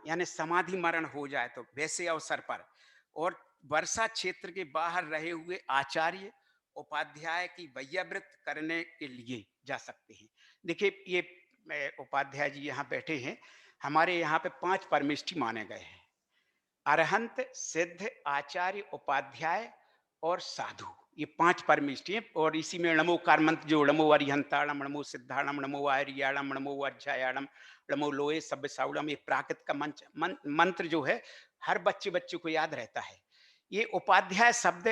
यानी समाधि मरण हो जाए तो वैसे अवसर पर, और वर्षा क्षेत्र के बाहर रहे हुए आचार्य उपाध्याय की वैयावृत्त करने के लिए जा सकते हैं। देखिए ये उपाध्याय जी यहाँ बैठे हैं। हमारे यहाँ पे 5 परमिष्ठी माने गए हैं। अरहंत, सिद्ध, आचार्य, उपाध्याय और साधु, ये 5 परमिष्ठी हैं। और इसी में नमोकार मंत्र जो नमो अरिहंताणम, नमो सिद्धाणम, नमो आर्याणम, नमो अध्यायाणम, नमो लोए सब्य साउडम, ये प्राकृत का मंत्र जो है हर बच्चे बच्चे को याद रहता है। ये उपाध्याय शब्द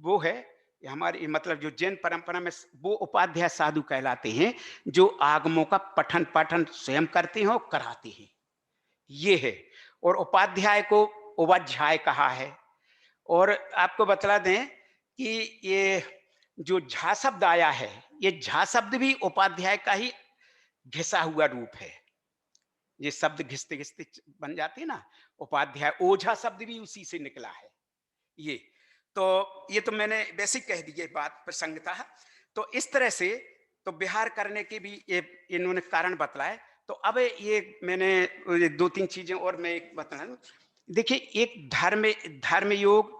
वो है, ये हमारी मतलब जो जैन परंपरा में वो उपाध्याय साधु कहलाते हैं जो आगमों का पठन पाठन स्वयं करते हैं और कराते हैं, ये है। और उपाध्याय को उपाध्याय कहा है। और आपको बतला दें कि ये जो झा शब्द आया है, ये झा शब्द भी उपाध्याय का ही घिसा हुआ रूप है। ये शब्द घिसते घिसते बन जाते हैं ना, उपाध्याय, ओझा शब्द भी उसी से निकला है। ये तो ये तो मैंने बेसिक कह दी ये बात प्रसंगता। तो इस तरह से तो विहार करने के भी ये इन्होंने कारण बतलाए। तो अब ये मैंने ये 2-3 चीजें और मैं एक बता दूं। देखिए एक धर्म योग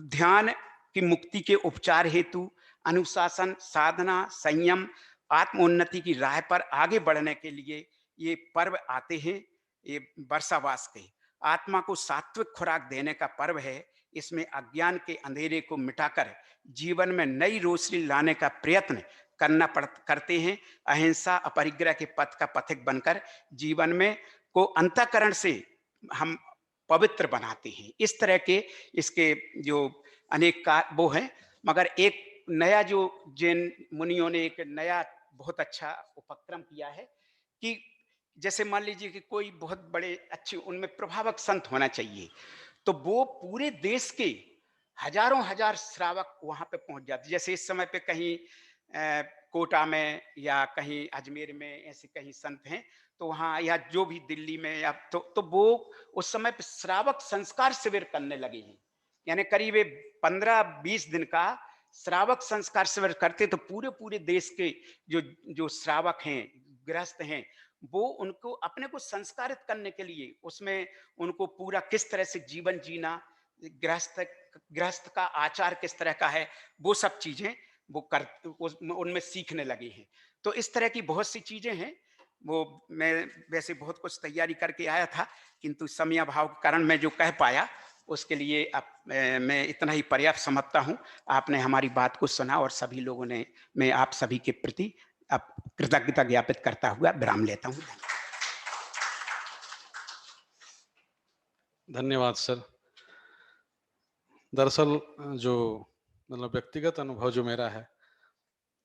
ध्यान की मुक्ति के उपचार हेतु अनुशासन, साधना, संयम, आत्मोन्नति की राह पर आगे बढ़ने के लिए ये पर्व आते हैं। ये वर्षावास के आत्मा को सात्विक खुराक देने का पर्व है। इसमें अज्ञान के अंधेरे को मिटाकर जीवन में नई रोशनी लाने का प्रयत्न करते हैं। अहिंसा अपरिग्रह के पथ का पथिक बनकर जीवन में को अंतःकरण से हम पवित्र बनाते हैं। इस तरह के इसके जो अनेक का वो है। मगर एक नया जो जैन मुनियों ने एक नया बहुत अच्छा उपक्रम किया है कि जैसे मान लीजिए कि कोई बहुत बड़े अच्छे उनमें प्रभावक संत होना चाहिए, तो वो पूरे देश के हजारों हजार श्रावक वहां पे पहुंच जाते। जैसे इस समय पे कहीं कोटा में या कहीं अजमेर में ऐसे कहीं संत हैं, तो वहाँ या जो भी दिल्ली में या तो वो उस समय पे श्रावक संस्कार शिविर करने लगे हैं। यानी करीब 15-20 दिन का श्रावक संस्कार शिविर करते, तो पूरे पूरे देश के जो जो श्रावक हैं, गृहस्थ हैं, वो उनको अपने को संस्कारित करने के लिए उसमें उनको पूरा किस तरह से जीवन जीना, गृहस्थ गृहस्थ का आचार किस तरह का है, वो सब चीजें वो कर उनमें सीखने लगे हैं। तो इस तरह की बहुत सी चीजें हैं। वो मैं वैसे बहुत कुछ तैयारी करके आया था, किंतु समय अभाव के कारण मैं जो कह पाया उसके लिए अब मैं इतना ही पर्याप्त समझता हूँ। आपने हमारी बात को सुना और सभी लोगों ने, मैं आप सभी के प्रति अब कृतज्ञता ज्ञापित करता हुआ विराम लेता हूँ। धन्यवाद सर। दरअसल जो मतलब व्यक्तिगत अनुभव जो मेरा है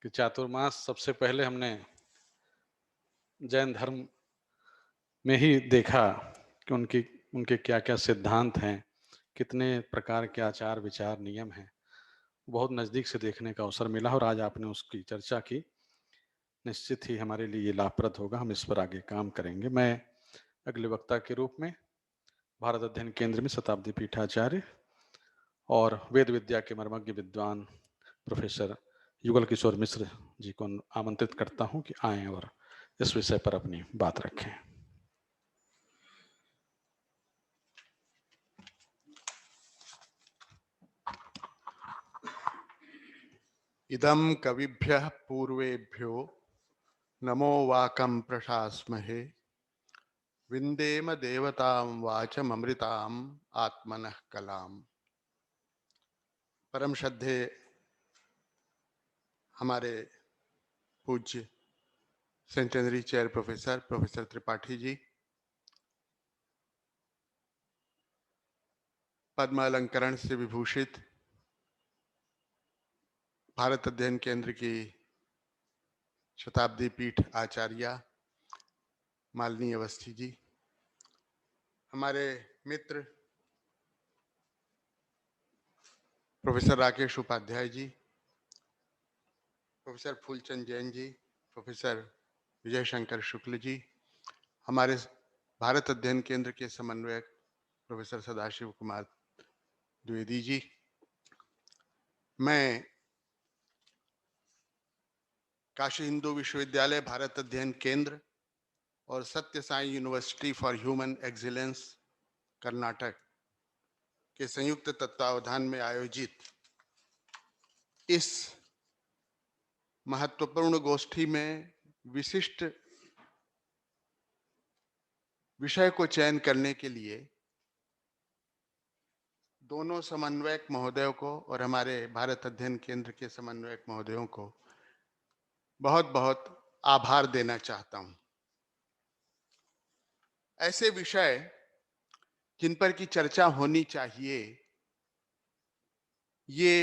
कि चातुर्मास सबसे पहले हमने जैन धर्म में ही देखा कि उनकी उनके क्या क्या सिद्धांत हैं, कितने प्रकार के आचार विचार नियम हैं, बहुत नज़दीक से देखने का अवसर मिला और आज आपने उसकी चर्चा की। निश्चित ही हमारे लिए ये लाभप्रद होगा, हम इस पर आगे काम करेंगे। मैं अगले वक्ता के रूप में भारत अध्ययन केंद्र में शताब्दी पीठाचार्य और वेद विद्या के मर्मज्ञ विद्वान प्रोफेसर युगल किशोर मिश्र जी को आमंत्रित करता हूं कि आएं और इस विषय पर अपनी बात रखें। इदं कविभ्यः पूर्वेभ्यो नमो वाकं प्रशास्महे विन्देम देवतां वाचममृताम् आत्मनः कलाम्। परम श्रद्धे हमारे पूज्य centenary chair professor Tripathi ji, पद्म अलंकरण से विभूषित भारत अध्ययन केंद्र की शताब्दी पीठ आचार्या मालिनी अवस्थी जी, हमारे मित्र professor Rakesh Upadhyay ji, professor Phoolchand Jain ji, professor Vijay Shankar Shukla ji, हमारे भारत अध्ययन केंद्र के समन्वयक प्रोफेसर सदाशिव कुमार द्विवेदी जी, मैं काशी हिंदू विश्वविद्यालय भारत अध्ययन केंद्र और सत्य Sai university for human excellence Karnataka के संयुक्त तत्वावधान में आयोजित इस महत्वपूर्ण गोष्ठी में विशिष्ट विषय को चयन करने के लिए दोनों समन्वयक महोदयों को और हमारे भारत अध्ययन केंद्र के समन्वयक महोदयों को बहुत बहुत आभार देना चाहता हूं। ऐसे विषय जिन पर की चर्चा होनी चाहिए, ये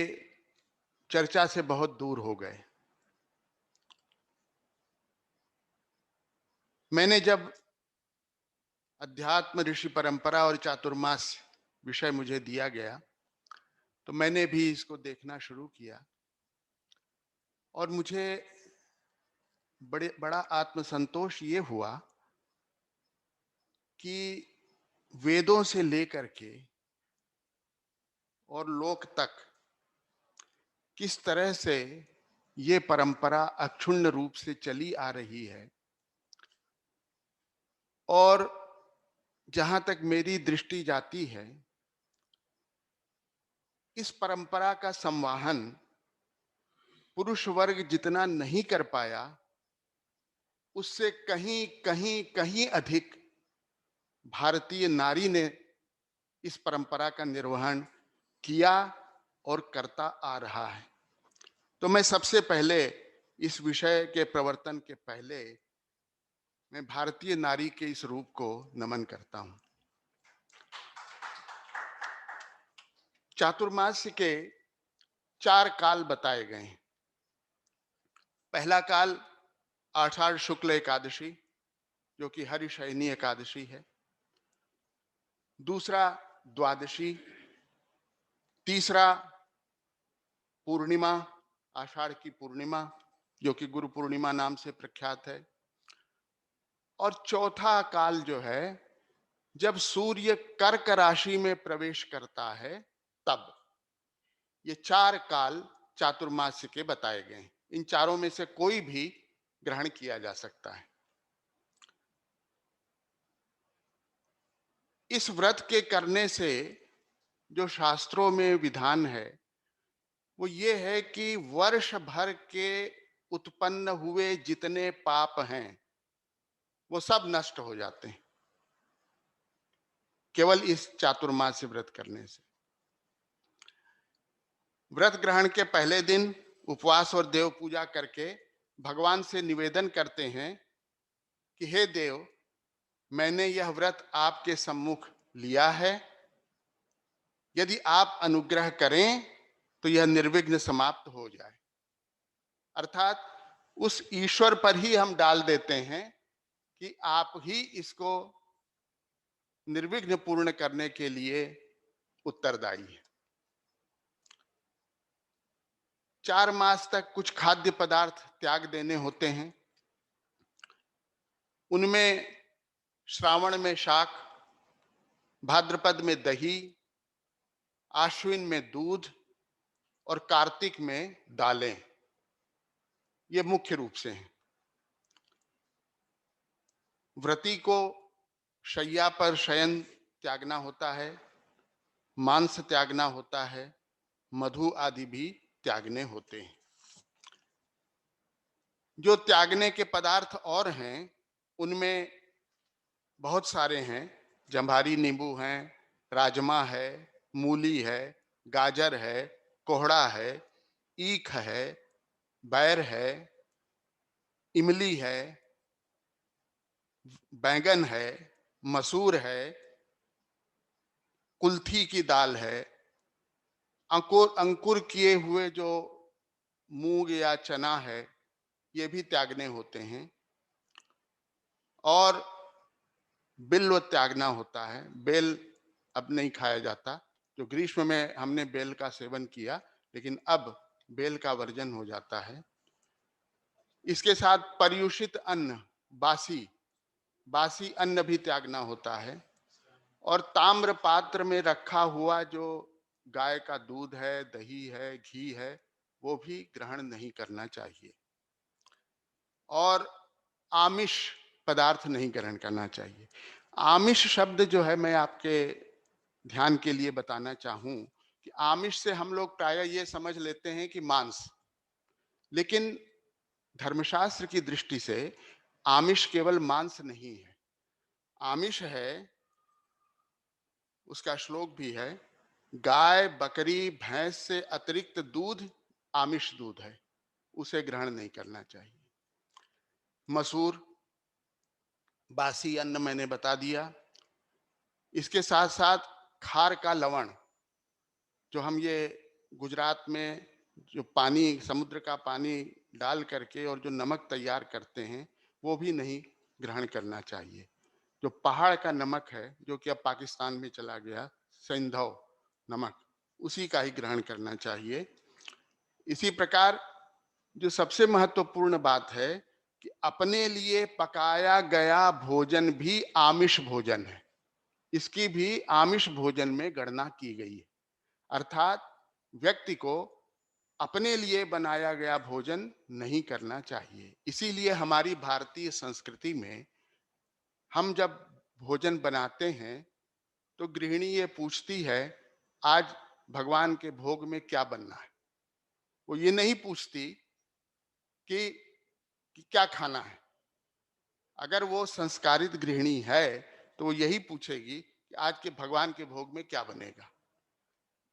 चर्चा से बहुत दूर हो गए। मैंने जब अध्यात्म ऋषि परंपरा और चातुर्मास विषय मुझे दिया गया तो मैंने भी इसको देखना शुरू किया और मुझे बड़ा आत्मसंतोष ये हुआ कि वेदों से लेकर के और लोक तक किस तरह से ये परंपरा अक्षुण्ण रूप से चली आ रही है और जहां तक मेरी दृष्टि जाती है, इस परंपरा का संवाहन पुरुष वर्ग जितना नहीं कर पाया, उससे कहीं कहीं कहीं अधिक भारतीय नारी ने इस परंपरा का निर्वहन किया और करता आ रहा है। तो मैं सबसे पहले इस विषय के प्रवर्तन के पहले मैं भारतीय नारी के इस रूप को नमन करता हूं। चातुर्मास्य के 4 काल बताए गए हैं। पहला काल आषाढ़ शुक्ल एकादशी, जो कि हरिशयनी एकादशी है। दूसरा द्वादशी, तीसरा पूर्णिमा, आषाढ़ की पूर्णिमा जो कि गुरु पूर्णिमा नाम से प्रख्यात है, और चौथा काल जो है जब सूर्य कर्क राशि में प्रवेश करता है तब। ये 4 काल चातुर्मास्य के बताए गए हैं। इन चारों में से कोई भी ग्रहण किया जा सकता है। इस व्रत के करने से जो शास्त्रों में विधान है वो ये है कि वर्ष भर के उत्पन्न हुए जितने पाप हैं वो सब नष्ट हो जाते हैं केवल इस चातुर्मास्य व्रत करने से। व्रत ग्रहण के पहले दिन उपवास और देव पूजा करके भगवान से निवेदन करते हैं कि हे देव, मैंने यह व्रत आपके सम्मुख लिया है, यदि आप अनुग्रह करें तो यह निर्विघ्न समाप्त हो जाए। अर्थात उस ईश्वर पर ही हम डाल देते हैं कि आप ही इसको निर्विघ्न पूर्ण करने के लिए उत्तरदायी है। 4 मास तक कुछ खाद्य पदार्थ त्याग देने होते हैं। उनमें श्रावण में शाक, भाद्रपद में दही, आश्विन में दूध और कार्तिक में दालें, ये मुख्य रूप से हैं। व्रती को शैया पर शयन त्यागना होता है, मांस त्यागना होता है, मधु आदि भी त्यागने होते हैं। जो त्यागने के पदार्थ और हैं उनमें बहुत सारे हैं। जंभारी नींबू हैं, राजमा है, मूली है, गाजर है, कोहड़ा है, ईख है, बैर है, इमली है, बैंगन है, मसूर है, कुल्थी की दाल है, अंकुर किए हुए जो मूंग या चना है ये भी त्यागने होते हैं, और बिल्व त्यागना होता है। बेल अब नहीं खाया जाता। जो ग्रीष्म में हमने बेल का सेवन किया, लेकिन अब बेल का वर्जन हो जाता है। इसके साथ पर्युषित अन्न, बासी अन्न भी त्यागना होता है, और ताम्र पात्र में रखा हुआ जो गाय का दूध है, दही है, घी है, वो भी ग्रहण नहीं करना चाहिए, और आमिष पदार्थ नहीं ग्रहण करना चाहिए। आमिष शब्द जो है मैं आपके ध्यान के लिए बताना चाहूं कि आमिष से हम लोग प्रायः ये समझ लेते हैं कि मांस, लेकिन धर्मशास्त्र की दृष्टि से आमिष केवल मांस नहीं है। आमिष है, उसका श्लोक भी है, गाय बकरी भैंस से अतिरिक्त दूध आमिष दूध है, उसे ग्रहण नहीं करना चाहिए। मसूर, बासी अन्न मैंने बता दिया। इसके साथ साथ खार का लवण, जो हम ये गुजरात में जो पानी, समुद्र का पानी डाल करके और जो नमक तैयार करते हैं, वो भी नहीं ग्रहण करना चाहिए। जो पहाड़ का नमक है, जो कि अब पाकिस्तान में चला गया, सिंधव नमक, उसी का ही ग्रहण करना चाहिए। इसी प्रकार जो सबसे महत्वपूर्ण बात है कि अपने लिए पकाया गया भोजन भी आमिष भोजन है, इसकी भी आमिष भोजन में गणना की गई है। अर्थात व्यक्ति को अपने लिए बनाया गया भोजन नहीं करना चाहिए। इसीलिए हमारी भारतीय संस्कृति में हम जब भोजन बनाते हैं तो गृहिणी ये पूछती है, आज भगवान के भोग में क्या बनना है। वो ये नहीं पूछती कि, क्या खाना है। अगर वो संस्कारित गृहिणी है तो वो यही पूछेगी कि आज के भगवान के भोग में क्या बनेगा।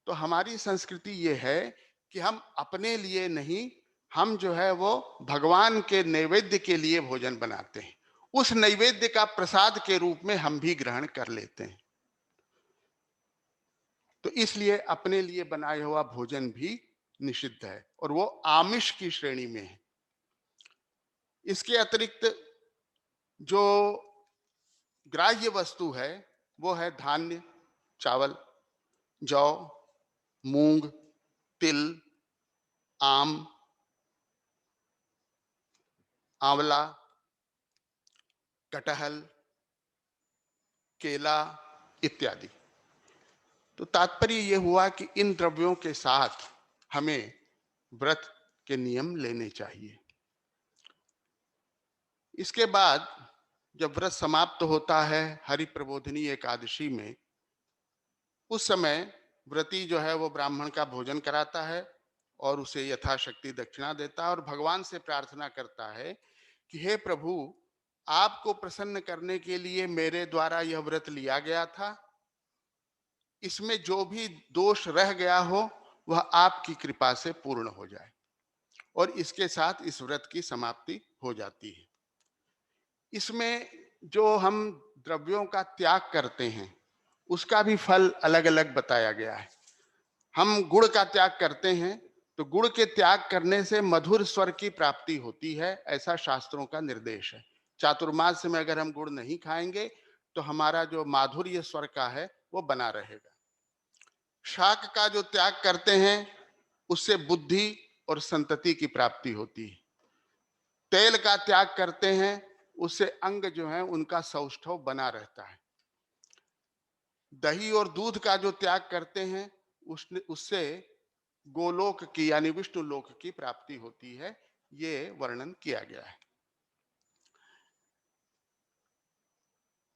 तो हमारी संस्कृति ये है कि हम अपने लिए नहीं, हम जो है वो भगवान के नैवेद्य के लिए भोजन बनाते हैं। उस नैवेद्य का प्रसाद के रूप में हम भी ग्रहण कर लेते हैं। तो इसलिए अपने लिए बनाया हुआ भोजन भी निषिद्ध है और वो आमिष की श्रेणी में है। इसके अतिरिक्त जो ग्राह्य वस्तु है वो है धान्य, चावल, जौ, मूंग, तिल, आम, आंवला, कटहल, केला इत्यादि। तो तात्पर्य यह हुआ कि इन द्रव्यों के साथ हमें व्रत के नियम लेने चाहिए। इसके बाद जब व्रत समाप्त होता है हरि प्रबोधिनी एकादशी में, उस समय व्रती जो है वो ब्राह्मण का भोजन कराता है और उसे यथाशक्ति दक्षिणा देता है और भगवान से प्रार्थना करता है कि हे प्रभु, आपको प्रसन्न करने के लिए मेरे द्वारा यह व्रत लिया गया था, इसमें जो भी दोष रह गया हो वह आपकी कृपा से पूर्ण हो जाए। और इसके साथ इस व्रत की समाप्ति हो जाती है। इसमें जो हम द्रव्यों का त्याग करते हैं उसका भी फल अलग अलग बताया गया है। हम गुड़ का त्याग करते हैं तो गुड़ के त्याग करने से मधुर स्वर की प्राप्ति होती है, ऐसा शास्त्रों का निर्देश है। चातुर्मास में अगर हम गुड़ नहीं खाएंगे तो हमारा जो माधुर्य स्वर का है वो बना रहेगा। शाक का जो त्याग करते हैं उससे बुद्धि और संतति की प्राप्ति होती है। तेल का त्याग करते हैं उससे अंग जो है उनका सौष्ठव बना रहता है। दही और दूध का जो त्याग करते हैं उससे गोलोक की यानी विष्णु लोक की प्राप्ति होती है, ये वर्णन किया गया है।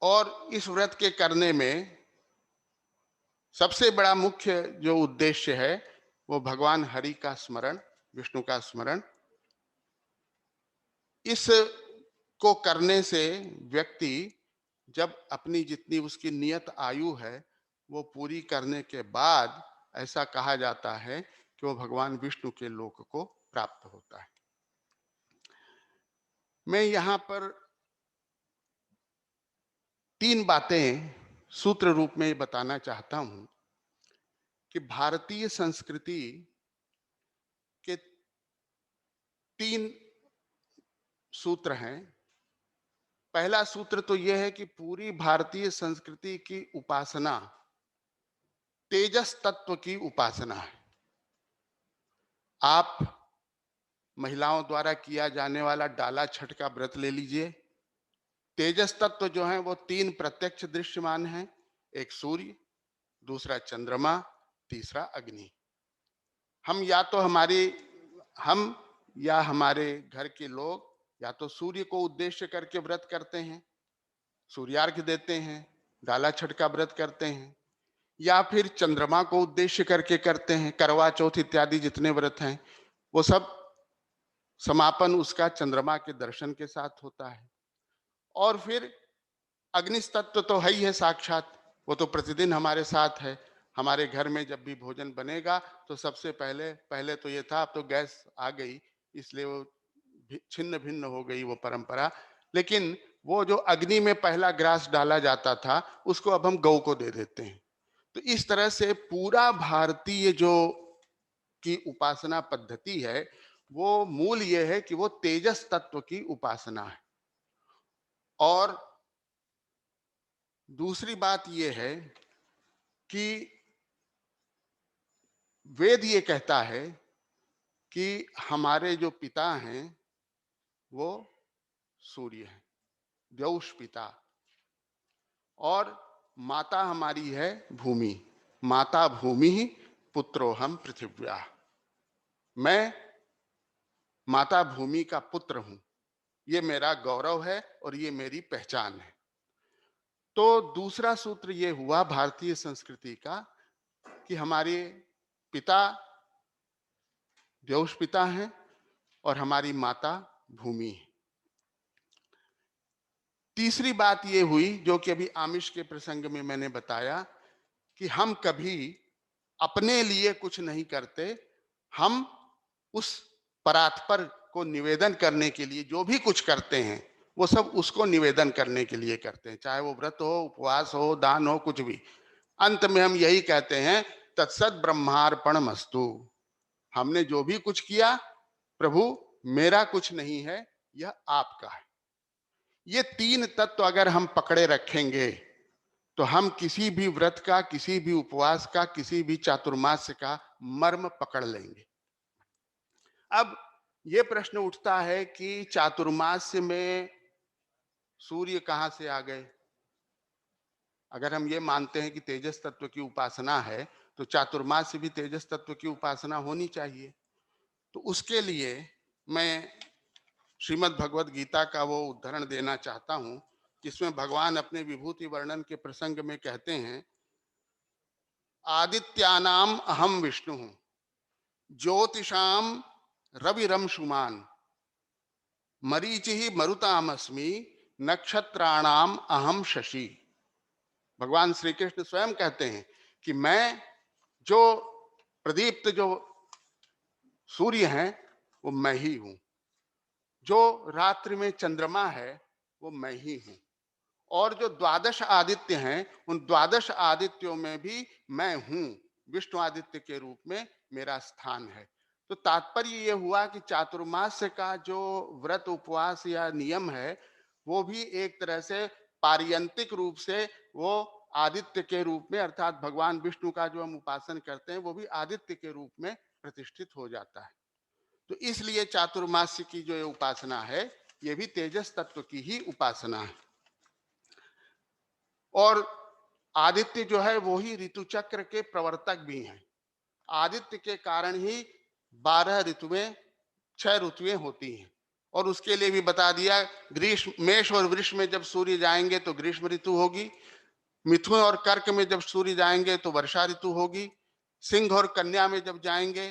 और इस व्रत के करने में सबसे बड़ा मुख्य जो उद्देश्य है वो भगवान हरि का स्मरण, विष्णु का स्मरण। इस को करने से व्यक्ति जब अपनी जितनी उसकी नियत आयु है वो पूरी करने के बाद ऐसा कहा जाता है कि वो भगवान विष्णु के लोक को प्राप्त होता है। मैं यहां पर 3 बातें सूत्र रूप में बताना चाहता हूं कि भारतीय संस्कृति के 3 सूत्र हैं। पहला सूत्र तो यह है कि पूरी भारतीय संस्कृति की उपासना तेजस तत्व की उपासना है। आप महिलाओं द्वारा किया जाने वाला डाला छठ का व्रत ले लीजिए। तेजस तत्व जो है वो 3 प्रत्यक्ष दृश्यमान हैं, एक सूर्य, दूसरा चंद्रमा, तीसरा अग्नि। हम या हमारे घर के लोग या तो सूर्य को उद्देश्य करके व्रत करते हैं, सूर्यार्घ्य देते हैं, डाला छठ का व्रत करते हैं, या फिर चंद्रमा को उद्देश्य करके करते हैं। करवा चौथ इत्यादि जितने व्रत हैं वो सब समापन उसका चंद्रमा के दर्शन के साथ होता है। और फिर अग्नि तत्व तो है ही है साक्षात, वो तो प्रतिदिन हमारे साथ है। हमारे घर में जब भी भोजन बनेगा तो सबसे पहले पहले तो ये था, अब तो गैस आ गई इसलिए वो छिन्न भिन्न हो गई वो परंपरा, लेकिन वो जो अग्नि में पहला ग्रास डाला जाता था उसको अब हम गौ को दे देते हैं। तो इस तरह से पूरा भारतीय जो की उपासना पद्धति है वो मूल ये है कि वो तेजस तत्व की उपासना है। और दूसरी बात ये है कि वेद ये कहता है कि हमारे जो पिता हैं वो सूर्य है, द्यौष पिता, और माता हमारी है भूमि। माता भूमि ही पुत्रो हम पृथिव्या। मैं माता भूमि का पुत्र हूं, ये मेरा गौरव है और ये मेरी पहचान है। तो दूसरा सूत्र ये हुआ भारतीय संस्कृति का कि हमारे पिता द्यौष पिता हैं और हमारी माता भूमि है। तीसरी बात ये हुई जो कि अभी आमिष के प्रसंग में मैंने बताया कि हम कभी अपने लिए कुछ नहीं करते, हम उस परात्पर को निवेदन करने के लिए जो भी कुछ करते हैं वो सब उसको निवेदन करने के लिए करते हैं, चाहे वो व्रत हो, उपवास हो, दान हो, कुछ भी। अंत में हम यही कहते हैं तत्सत ब्रह्मार्पणमस्तु। हमने जो भी कुछ किया प्रभु मेरा कुछ नहीं है, यह आपका है। ये तीन तत्व अगर हम पकड़े रखेंगे तो हम किसी भी व्रत का, किसी भी उपवास का, किसी भी चातुर्मास्य का मर्म पकड़ लेंगे। अब ये प्रश्न उठता है कि चातुर्मास्य में सूर्य कहां से आ गए? अगर हम ये मानते हैं कि तेजस तत्व की उपासना है तो चातुर्मास्य भी तेजस तत्व की उपासना होनी चाहिए। तो उसके लिए मैं श्रीमद् भगवद गीता का वो उद्धरण देना चाहता हूं जिसमें भगवान अपने विभूति वर्णन के प्रसंग में कहते हैं, आदित्यानाम अहम विष्णु हूं, ज्योतिषाम रविरंशुमान, मरीचि मरुतामस्मि, नक्षत्राणाम अहम शशि। भगवान श्री कृष्ण स्वयं कहते हैं कि मैं जो प्रदीप्त जो सूर्य हैं वो मैं ही हूं, जो रात्रि में चंद्रमा है वो मैं ही हूं, और जो द्वादश आदित्य हैं उन द्वादश आदित्यों में भी मैं हूं, विष्णु आदित्य के रूप में मेरा स्थान है। तो तात्पर्य ये हुआ कि चातुर्मास्य का जो व्रत उपवास या नियम है वो भी एक तरह से पारयंतिक रूप से वो आदित्य के रूप में, अर्थात भगवान विष्णु का जो हम उपासन करते हैं वो भी आदित्य के रूप में प्रतिष्ठित हो जाता है। तो इसलिए चातुर्मास्य की जो ये उपासना है ये भी तेजस तत्व की ही उपासना है। और आदित्य जो है वो ही ऋतु चक्र के प्रवर्तक भी हैं। आदित्य के कारण ही 12 ऋतुएं, 6 ऋतुएं होती हैं। और उसके लिए भी बता दिया, ग्रीष्म, मेष और वृष में जब सूर्य जाएंगे तो ग्रीष्म ऋतु होगी, मिथुन और कर्क में जब सूर्य जाएंगे तो वर्षा ऋतु होगी, सिंह और कन्या में जब जाएंगे,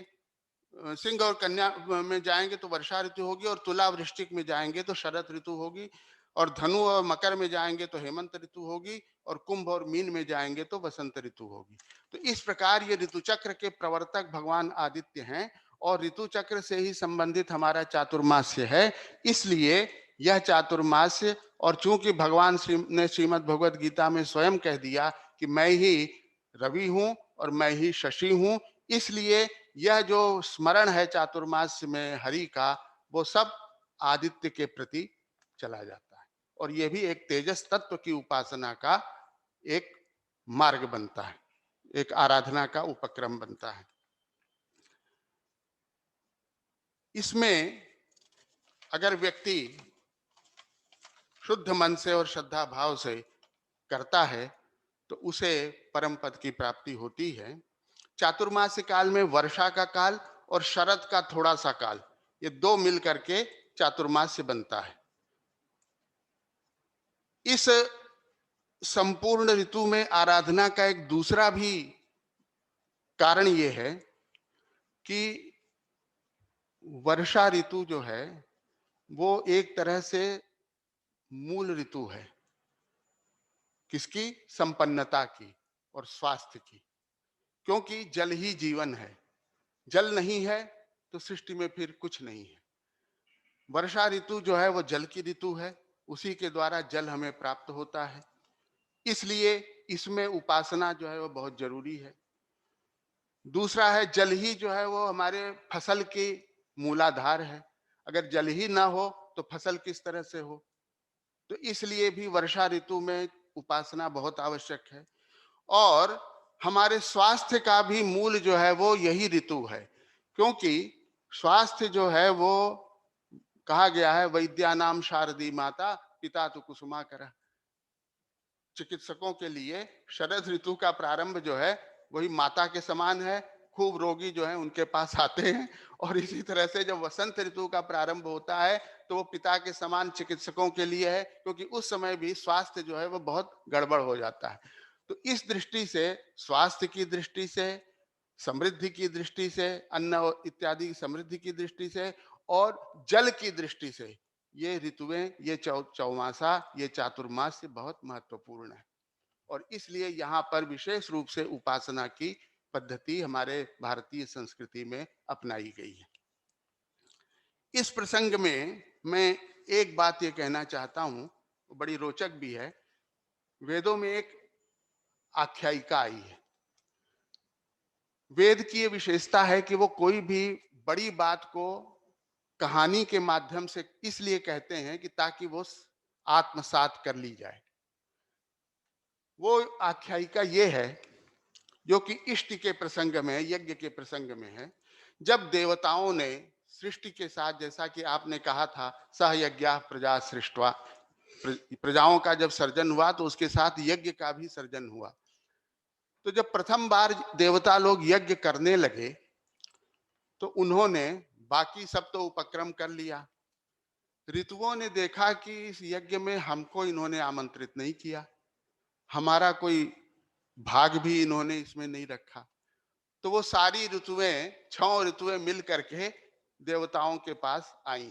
सिंह और कन्या में जाएंगे तो वर्षा ऋतु होगी, और तुला वृश्चिक में जाएंगे तो शरद ऋतु होगी, और धनु और मकर में जाएंगे तो हेमंत ऋतु होगी, और कुंभ और मीन में जाएंगे तो वसंत ऋतु होगी। तो इस प्रकार ये ऋतु चक्र के प्रवर्तक भगवान आदित्य हैं और ऋतु चक्र से ही संबंधित हमारा चातुर्मास्य है। इसलिए यह चातुर्मास्य, और चूंकि भगवान ने श्रीमद् भगवद गीता में स्वयं कह दिया कि मैं ही रवि हूं और मैं ही शशि हूं, इसलिए यह जो स्मरण है चातुर्मास्य में हरि का वो सब आदित्य के प्रति चला जाता है, और यह भी एक तेजस तत्व की उपासना का एक मार्ग बनता है, एक आराधना का उपक्रम बनता है। इसमें अगर व्यक्ति शुद्ध मन से और श्रद्धा भाव से करता है तो उसे परम पद की प्राप्ति होती है। चातुर्मास्य काल में वर्षा का काल और शरद का थोड़ा सा काल, ये दो मिल करके चातुर्मास्य बनता है। इस संपूर्ण ऋतु में आराधना का एक दूसरा भी कारण ये है कि वर्षा ऋतु जो है वो एक तरह से मूल ऋतु है। किसकी? संपन्नता की और स्वास्थ्य की। क्योंकि जल ही जीवन है। जल नहीं है तो सृष्टि में फिर कुछ नहीं है। वर्षा ऋतु जो है वो जल की ऋतु है, उसी के द्वारा जल हमें प्राप्त होता है। इसलिए इसमें उपासना जो है वो बहुत जरूरी है। दूसरा है, जल ही जो है वो हमारे फसल की मूलाधार है। अगर जल ही ना हो तो फसल किस तरह से हो? तो इसलिए भी वर्षा ऋतु में उपासना बहुत आवश्यक है। और हमारे स्वास्थ्य का भी मूल जो है वो यही ऋतु है। क्योंकि स्वास्थ्य जो है वो कहा गया है, वैद्यानाम शारदी माता पिता तो कुसुमाकर। चिकित्सकों के लिए शरद ऋतु का प्रारंभ जो है वही माता के समान है। खूब रोगी जो है उनके पास आते हैं। और इसी तरह से जब वसंत ऋतु का प्रारंभ होता है तो वो पिता के समान चिकित्सकों के लिए है, क्योंकि उस समय भी स्वास्थ्य जो है वो बहुत गड़बड़ हो जाता है। तो इस दृष्टि से, स्वास्थ्य की दृष्टि से, समृद्धि की दृष्टि से, अन्न इत्यादि समृद्धि की दृष्टि से और जल की दृष्टि से ये ऋतुएं, ये चौमासा, ये चातुर्मास बहुत महत्वपूर्ण है। और इसलिए यहाँ पर विशेष रूप से उपासना की पद्धति हमारे भारतीय संस्कृति में अपनाई गई है। इस प्रसंग में मैं एक बात ये कहना चाहता हूं, बड़ी रोचक भी है। वेदों में एक आख्यायिका आई है। वेद की ये विशेषता है कि वो कोई भी बड़ी बात को कहानी के माध्यम से इसलिए कहते हैं कि ताकि वो आत्मसात कर ली जाए। वो आख्यायिका ये है जो कि इष्टि के प्रसंग में, यज्ञ के प्रसंग में है। जब देवताओं ने सृष्टि के साथ, जैसा कि आपने कहा था, सह यज्ञ प्रजा सृष्टवा, प्रजाओं का जब सर्जन हुआ तो उसके साथ यज्ञ का भी सर्जन हुआ। तो जब प्रथम बार देवता लोग यज्ञ करने लगे तो उन्होंने बाकी सब तो उपक्रम कर लिया। ऋतुओं ने देखा कि इस यज्ञ में हमको इन्होंने आमंत्रित नहीं किया, हमारा कोई भाग भी इन्होंने इसमें नहीं रखा। तो वो सारी ऋतुएं, 6 ऋतुएं मिल करके देवताओं के पास आई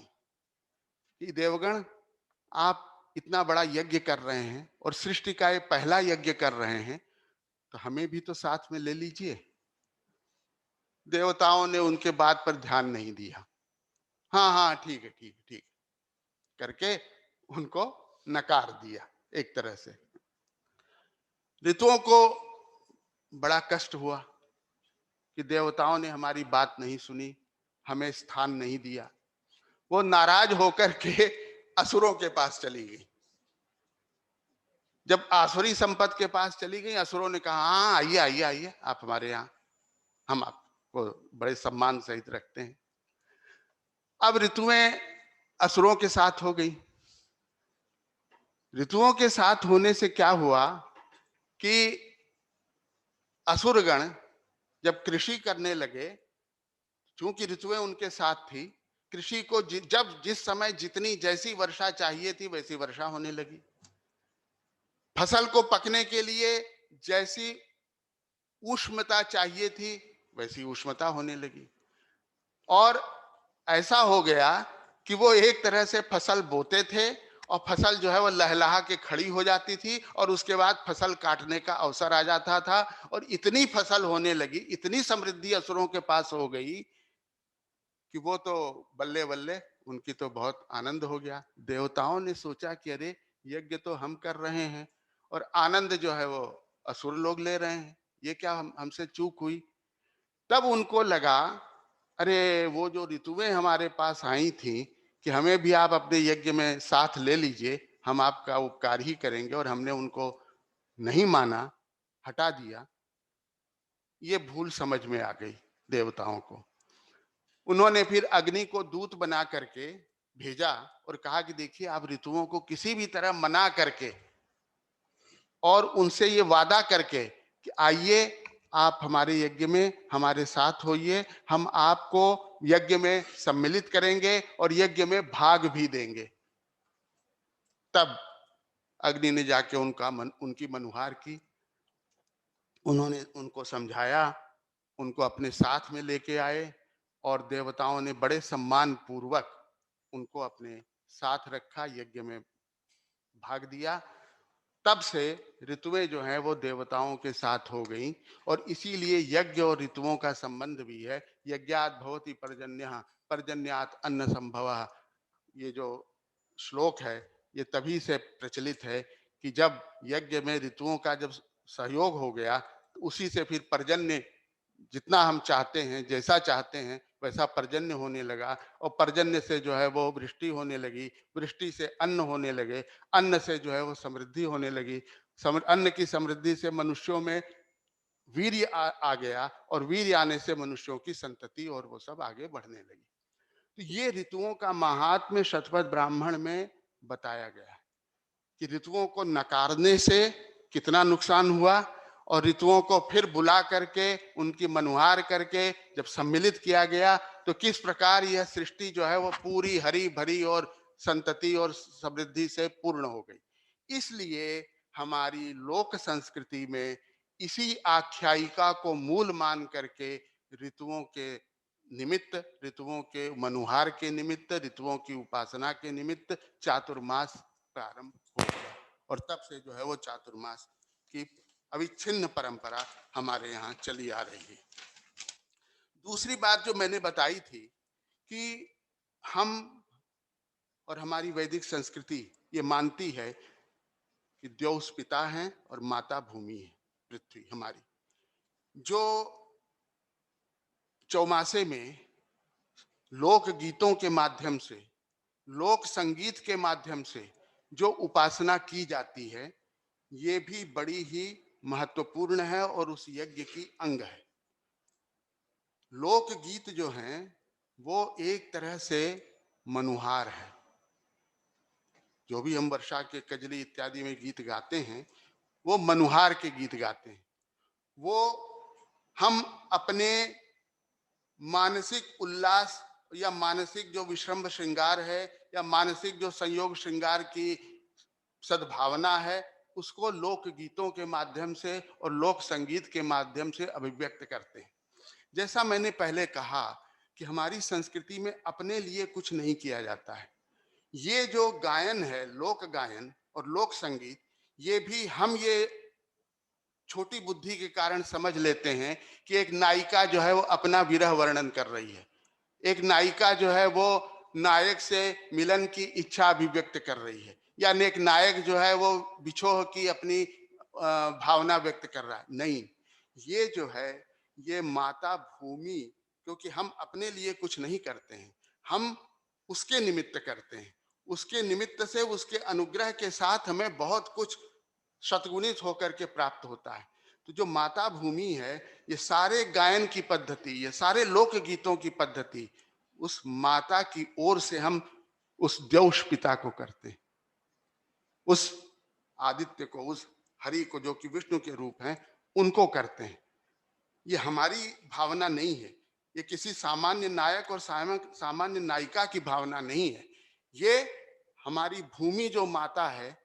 कि देवगण, आप इतना बड़ा यज्ञ कर रहे हैं और सृष्टि का ये पहला यज्ञ कर रहे हैं, तो हमें भी तो साथ में ले लीजिए। देवताओं ने उनके बात पर ध्यान नहीं दिया। हाँ हाँ ठीक है, ठीक है, ठीक करके उनको नकार दिया एक तरह से। ऋतुओं को बड़ा कष्ट हुआ कि देवताओं ने हमारी बात नहीं सुनी, हमें स्थान नहीं दिया। वो नाराज होकर के असुरों के पास चली गई। जब आसुरी संपत के पास चली गई, असुरों ने कहा, हाँ आइए आइए आइए, आप हमारे यहाँ, हम आपको बड़े सम्मान सहित रखते हैं। अब ऋतुएं असुरों के साथ हो गई। ऋतुओं के साथ होने से क्या हुआ कि असुरगण जब कृषि करने लगे, चूंकि ऋतुएं उनके साथ थी, कृषि को जब जिस समय जितनी जैसी वर्षा चाहिए थी वैसी वर्षा होने लगी। फसल को पकने के लिए जैसी उष्णता चाहिए थी वैसी उष्णता होने लगी। और ऐसा हो गया कि वो एक तरह से फसल बोते थे और फसल जो है वो लहलहा के खड़ी हो जाती थी और उसके बाद फसल काटने का अवसर आ जाता था। और इतनी फसल होने लगी, इतनी समृद्धि असुरों के पास हो गई कि वो तो बल्ले बल्ले, उनकी तो बहुत आनंद हो गया। देवताओं ने सोचा कि अरे, यज्ञ तो हम कर रहे हैं और आनंद जो है वो असुर लोग ले रहे हैं, ये क्या हमसे चूक हुई। तब उनको लगा, अरे वो जो ऋतुएं हमारे पास आई थी कि हमें भी आप अपने यज्ञ में साथ ले लीजिए, हम आपका उपकार ही करेंगे, और हमने उनको नहीं माना, हटा दिया। ये भूल समझ में आ गई देवताओं को। उन्होंने फिर अग्नि को दूत बना करके भेजा और कहा कि देखिए, आप ऋतुओं को किसी भी तरह मना करके और उनसे ये वादा करके कि आइए आप हमारे यज्ञ में हमारे साथ होइए, हम आपको यज्ञ में सम्मिलित करेंगे और यज्ञ में भाग भी देंगे। तब अग्नि ने जाके उनकी मनुहार की। उन्होंने उनको समझाया, उनको अपने साथ में लेके आए और देवताओं ने बड़े सम्मान पूर्वक उनको अपने साथ रखा, यज्ञ में भाग दिया। तब से ऋतुएं जो हैं वो देवताओं के साथ हो गईं और इसीलिए यज्ञ और ऋतुओं का संबंध भी है। यज्ञात भवति पर्जन्यः, पर्जन्यात अन्न संभवः। ये जो श्लोक है ये तभी से प्रचलित है कि जब यज्ञ में ऋतुओं का जब सहयोग हो गया तो उसी से फिर पर्जन्य जितना हम चाहते हैं, जैसा चाहते हैं वैसा पर्जन्य होने लगा और पर्जन्य से जो है वो वृष्टि होने लगी, वृष्टि से अन्न होने लगे, अन्न से जो है वो समृद्धि होने लगी, अन्न की समृद्धि से मनुष्यों में वीर्य आ गया और वीर्य आने से मनुष्यों की संतति और वो सब आगे बढ़ने लगी। तो ये ऋतुओं का महात्म्य शतपथ ब्राह्मण में बताया गया है कि ऋतुओं को नकारने से कितना नुकसान हुआ और ऋतुओं को फिर बुला करके उनकी मनुहार करके जब सम्मिलित किया गया तो किस प्रकार यह सृष्टि जो है वो पूरी हरी भरी और संतति और समृद्धि से पूर्ण हो गई। इसलिए हमारी लोक संस्कृति में इसी आख्यायिका को मूल मान करके ऋतुओं के निमित्त, ऋतुओं के मनुहार के निमित्त, ऋतुओं की उपासना के निमित्त चातुर्मास प्रारंभ हो गया और तब से जो है वो चातुर्मास की अविच्छिन्न परंपरा हमारे यहाँ चली आ रही है। दूसरी बात जो मैंने बताई थी कि हम और हमारी वैदिक संस्कृति ये मानती है कि द्यौस पिता हैं और माता भूमि है, पृथ्वी हमारी। जो चौमासे में लोक गीतों के माध्यम से, लोक संगीत के माध्यम से जो उपासना की जाती है ये भी बड़ी ही महत्वपूर्ण है और उस यज्ञ की अंग है। लोक गीत जो हैं वो एक तरह से मनुहार है। जो भी हम वर्षा के कजली इत्यादि में गीत गाते हैं वो मनुहार के गीत गाते हैं। वो हम अपने मानसिक उल्लास या मानसिक जो विश्रम्भ श्रृंगार है या मानसिक जो संयोग श्रृंगार की सद्भावना है उसको लोक गीतों के माध्यम से और लोक संगीत के माध्यम से अभिव्यक्त करते हैं। जैसा मैंने पहले कहा कि हमारी संस्कृति में अपने लिए कुछ नहीं किया जाता है। ये जो गायन है, लोक गायन और लोक संगीत, ये भी हम ये छोटी बुद्धि के कारण समझ लेते हैं कि एक नायिका जो है वो अपना विरह वर्णन कर रही है, एक नायिका जो है वो नायक से मिलन की इच्छा अभिव्यक्त कर रही है, या एक नायक जो है वो बिछोह की अपनी भावना व्यक्त कर रहा है। नहीं, ये जो है ये माता भूमि, क्योंकि हम अपने लिए कुछ नहीं करते हैं, हम उसके निमित्त करते हैं। उसके निमित्त से उसके अनुग्रह के साथ हमें बहुत कुछ शतगुणित होकर के प्राप्त होता है। तो जो माता भूमि है, ये सारे गायन की पद्धति, ये सारे लोक गीतों की पद्धति उस माता की ओर से हम उस द्यौष पिता को करते हैं, उस आदित्य को, उस हरि को जो कि विष्णु के रूप हैं उनको करते हैं। ये हमारी भावना नहीं है, ये किसी सामान्य नायक और सामान्य नायिका की भावना नहीं है। ये हमारी भूमि जो माता है,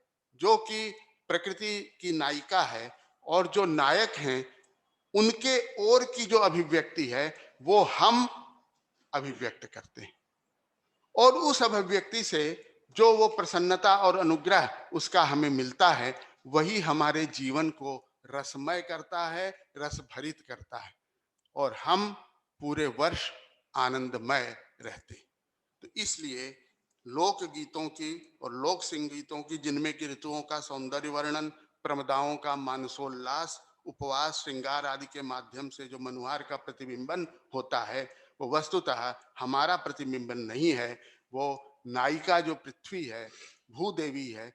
जो कि प्रकृति की नायिका है, और जो नायक हैं उनके ओर की जो अभिव्यक्ति है वो हम अभिव्यक्त करते हैं और उस अभिव्यक्ति से जो वो प्रसन्नता और अनुग्रह उसका हमें मिलता है वही हमारे जीवन को रसमय करता है, रस भरित करता है और हम पूरे वर्ष आनंदमय रहते हैं। तो इसलिए लोक गीतों की और लोक संगीतों की, जिनमें की ऋतुओं का सौंदर्य वर्णन, प्रमदाओं का मानसोल्लास, उपवास, श्रृंगार आदि के माध्यम से जो मनुहार का प्रतिबिंबन होता है वो वस्तुतः हमारा प्रतिबिंबन नहीं है। वो नायिका जो पृथ्वी है, भूदेवी है,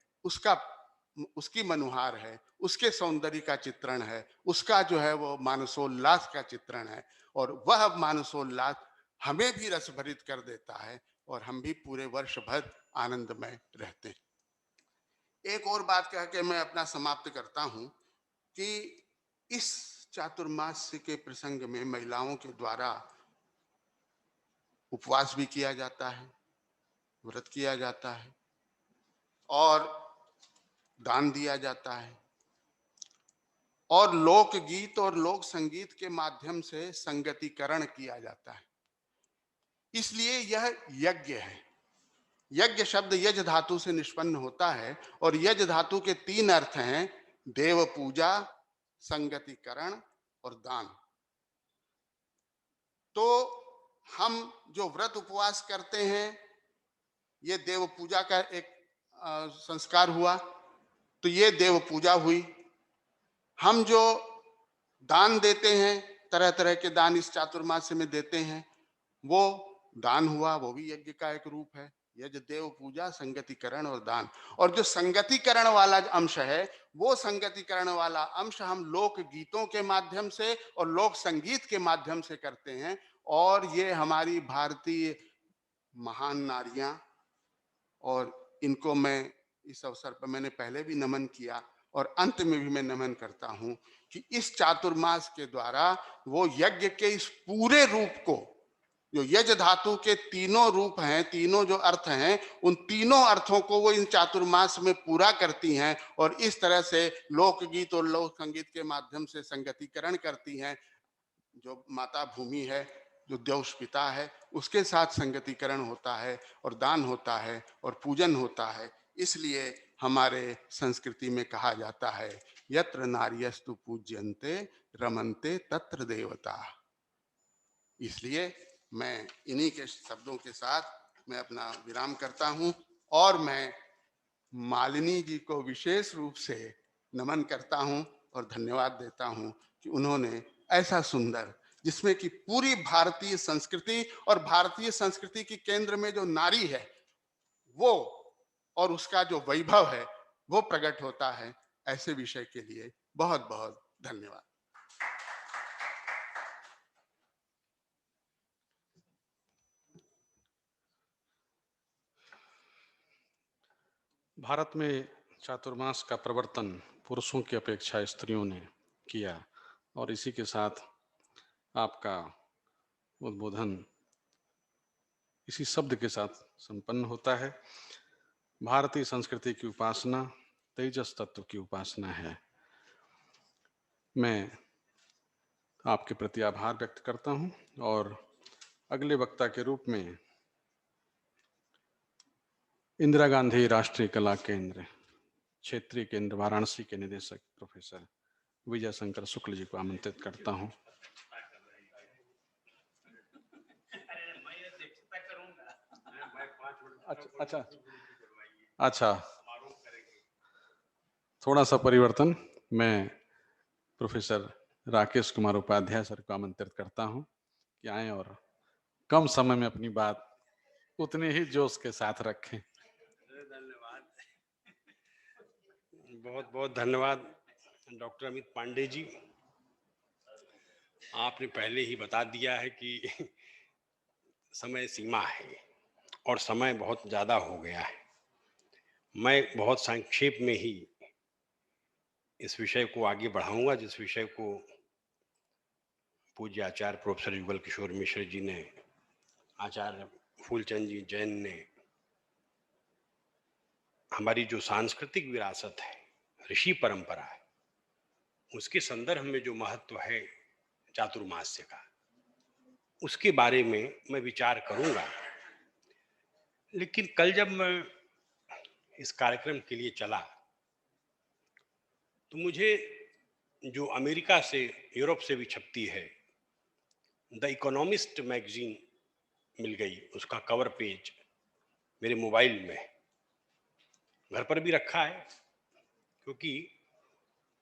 उसकी मनुहार है, उसके सौंदर्य का चित्रण है, उसका जो है वो मानसोल्लास का चित्रण है और वह मानसोल्लास हमें भी रस भरित कर देता है और हम भी पूरे वर्ष भर आनंदमय रहते हैं। एक और बात कह के मैं अपना समाप्त करता हूं कि इस चातुर्मास के प्रसंग में महिलाओं के द्वारा उपवास भी किया जाता है, व्रत किया जाता है और दान दिया जाता है और लोकगीत और लोक संगीत के माध्यम से संगतिकरण किया जाता है। इसलिए यह यज्ञ है। यज्ञ शब्द यज धातु से निष्पन्न होता है और यज धातु के 3 अर्थ हैं: देव पूजा, संगतिकरण और दान। तो हम जो व्रत उपवास करते हैं, ये देव पूजा का एक संस्कार हुआ, तो ये देव पूजा हुई। हम जो दान देते हैं, तरह तरह के दान इस चातुर्मास्य में देते हैं, वो दान हुआ, वो भी यज्ञ का एक रूप है। यज्ञ, देव पूजा, संगतिकरण और दान। और जो संगतिकरण वाला अंश है, वो संगतिकरण वाला अंश हम लोक गीतों के माध्यम से और लोक संगीत के माध्यम से करते हैं। और ये हमारी भारतीय महान नारियां, और इनको मैं इस अवसर पर मैंने पहले भी नमन किया और अंत में भी मैं नमन करता हूं कि इस चातुर्मास के द्वारा वो यज्ञ के इस पूरे रूप को, जो यज धातु के तीनों रूप हैं, तीनों जो अर्थ हैं, उन तीनों अर्थों को वो इन चातुर्मास में पूरा करती हैं और इस तरह से लोकगीत और लोक संगीत के माध्यम से संगतिकरण करती हैं। जो माता भूमि है, जो देवश पिता है, उसके साथ संगतिकरण होता है और दान होता है और पूजन होता है। इसलिए हमारे संस्कृति में कहा जाता है, यत्र नार्यस्तु पूज्यन्ते रमन्ते तत्र देवता। इसलिए मैं इन्हीं के शब्दों के साथ मैं अपना विराम करता हूं और मैं मालिनी जी को विशेष रूप से नमन करता हूं और धन्यवाद देता हूं कि उन्होंने ऐसा सुंदर, जिसमें कि पूरी भारतीय संस्कृति और भारतीय संस्कृति की केंद्र में जो नारी है वो और उसका जो वैभव है वो प्रकट होता है, ऐसे विषय के लिए बहुत बहुत धन्यवाद। भारत में चातुर्मास का प्रवर्तन पुरुषों की अपेक्षा स्त्रियों ने किया और इसी के साथ आपका उद्बोधन इसी शब्द के साथ संपन्न होता है। भारतीय संस्कृति की उपासना तेजस तत्व की उपासना है। मैं आपके प्रति आभार व्यक्त करता हूं और अगले वक्ता के रूप में इंदिरा गांधी राष्ट्रीय कला केंद्र क्षेत्रीय केंद्र वाराणसी के निदेशक प्रोफेसर विजय शंकर शुक्ल जी को आमंत्रित करता हूं। अच्छा, थोड़ा सा परिवर्तन, मैं प्रोफेसर राकेश कुमार उपाध्याय सर को आमंत्रित करता हूं कि आए और कम समय में अपनी बात उतने ही जोश के साथ रखें। धन्यवाद, बहुत बहुत धन्यवाद डॉक्टर अमित पांडे जी। आपने पहले ही बता दिया है कि समय सीमा है और समय बहुत ज़्यादा हो गया है। मैं बहुत संक्षेप में ही इस विषय को आगे बढ़ाऊंगा, जिस विषय को पूज्य आचार्य प्रोफेसर युगल किशोर मिश्र जी ने, आचार्य फूलचंद जी जैन ने, हमारी जो सांस्कृतिक विरासत है, ऋषि परंपरा है, उसके संदर्भ में जो महत्व है चातुर्मास्य का, उसके बारे में मैं विचार करूंगा। लेकिन कल जब मैं इस कार्यक्रम के लिए चला तो मुझे जो अमेरिका से, यूरोप से भी छपती है द इकोनॉमिस्ट मैगजीन मिल गई। उसका कवर पेज मेरे मोबाइल में, घर पर भी रखा है, क्योंकि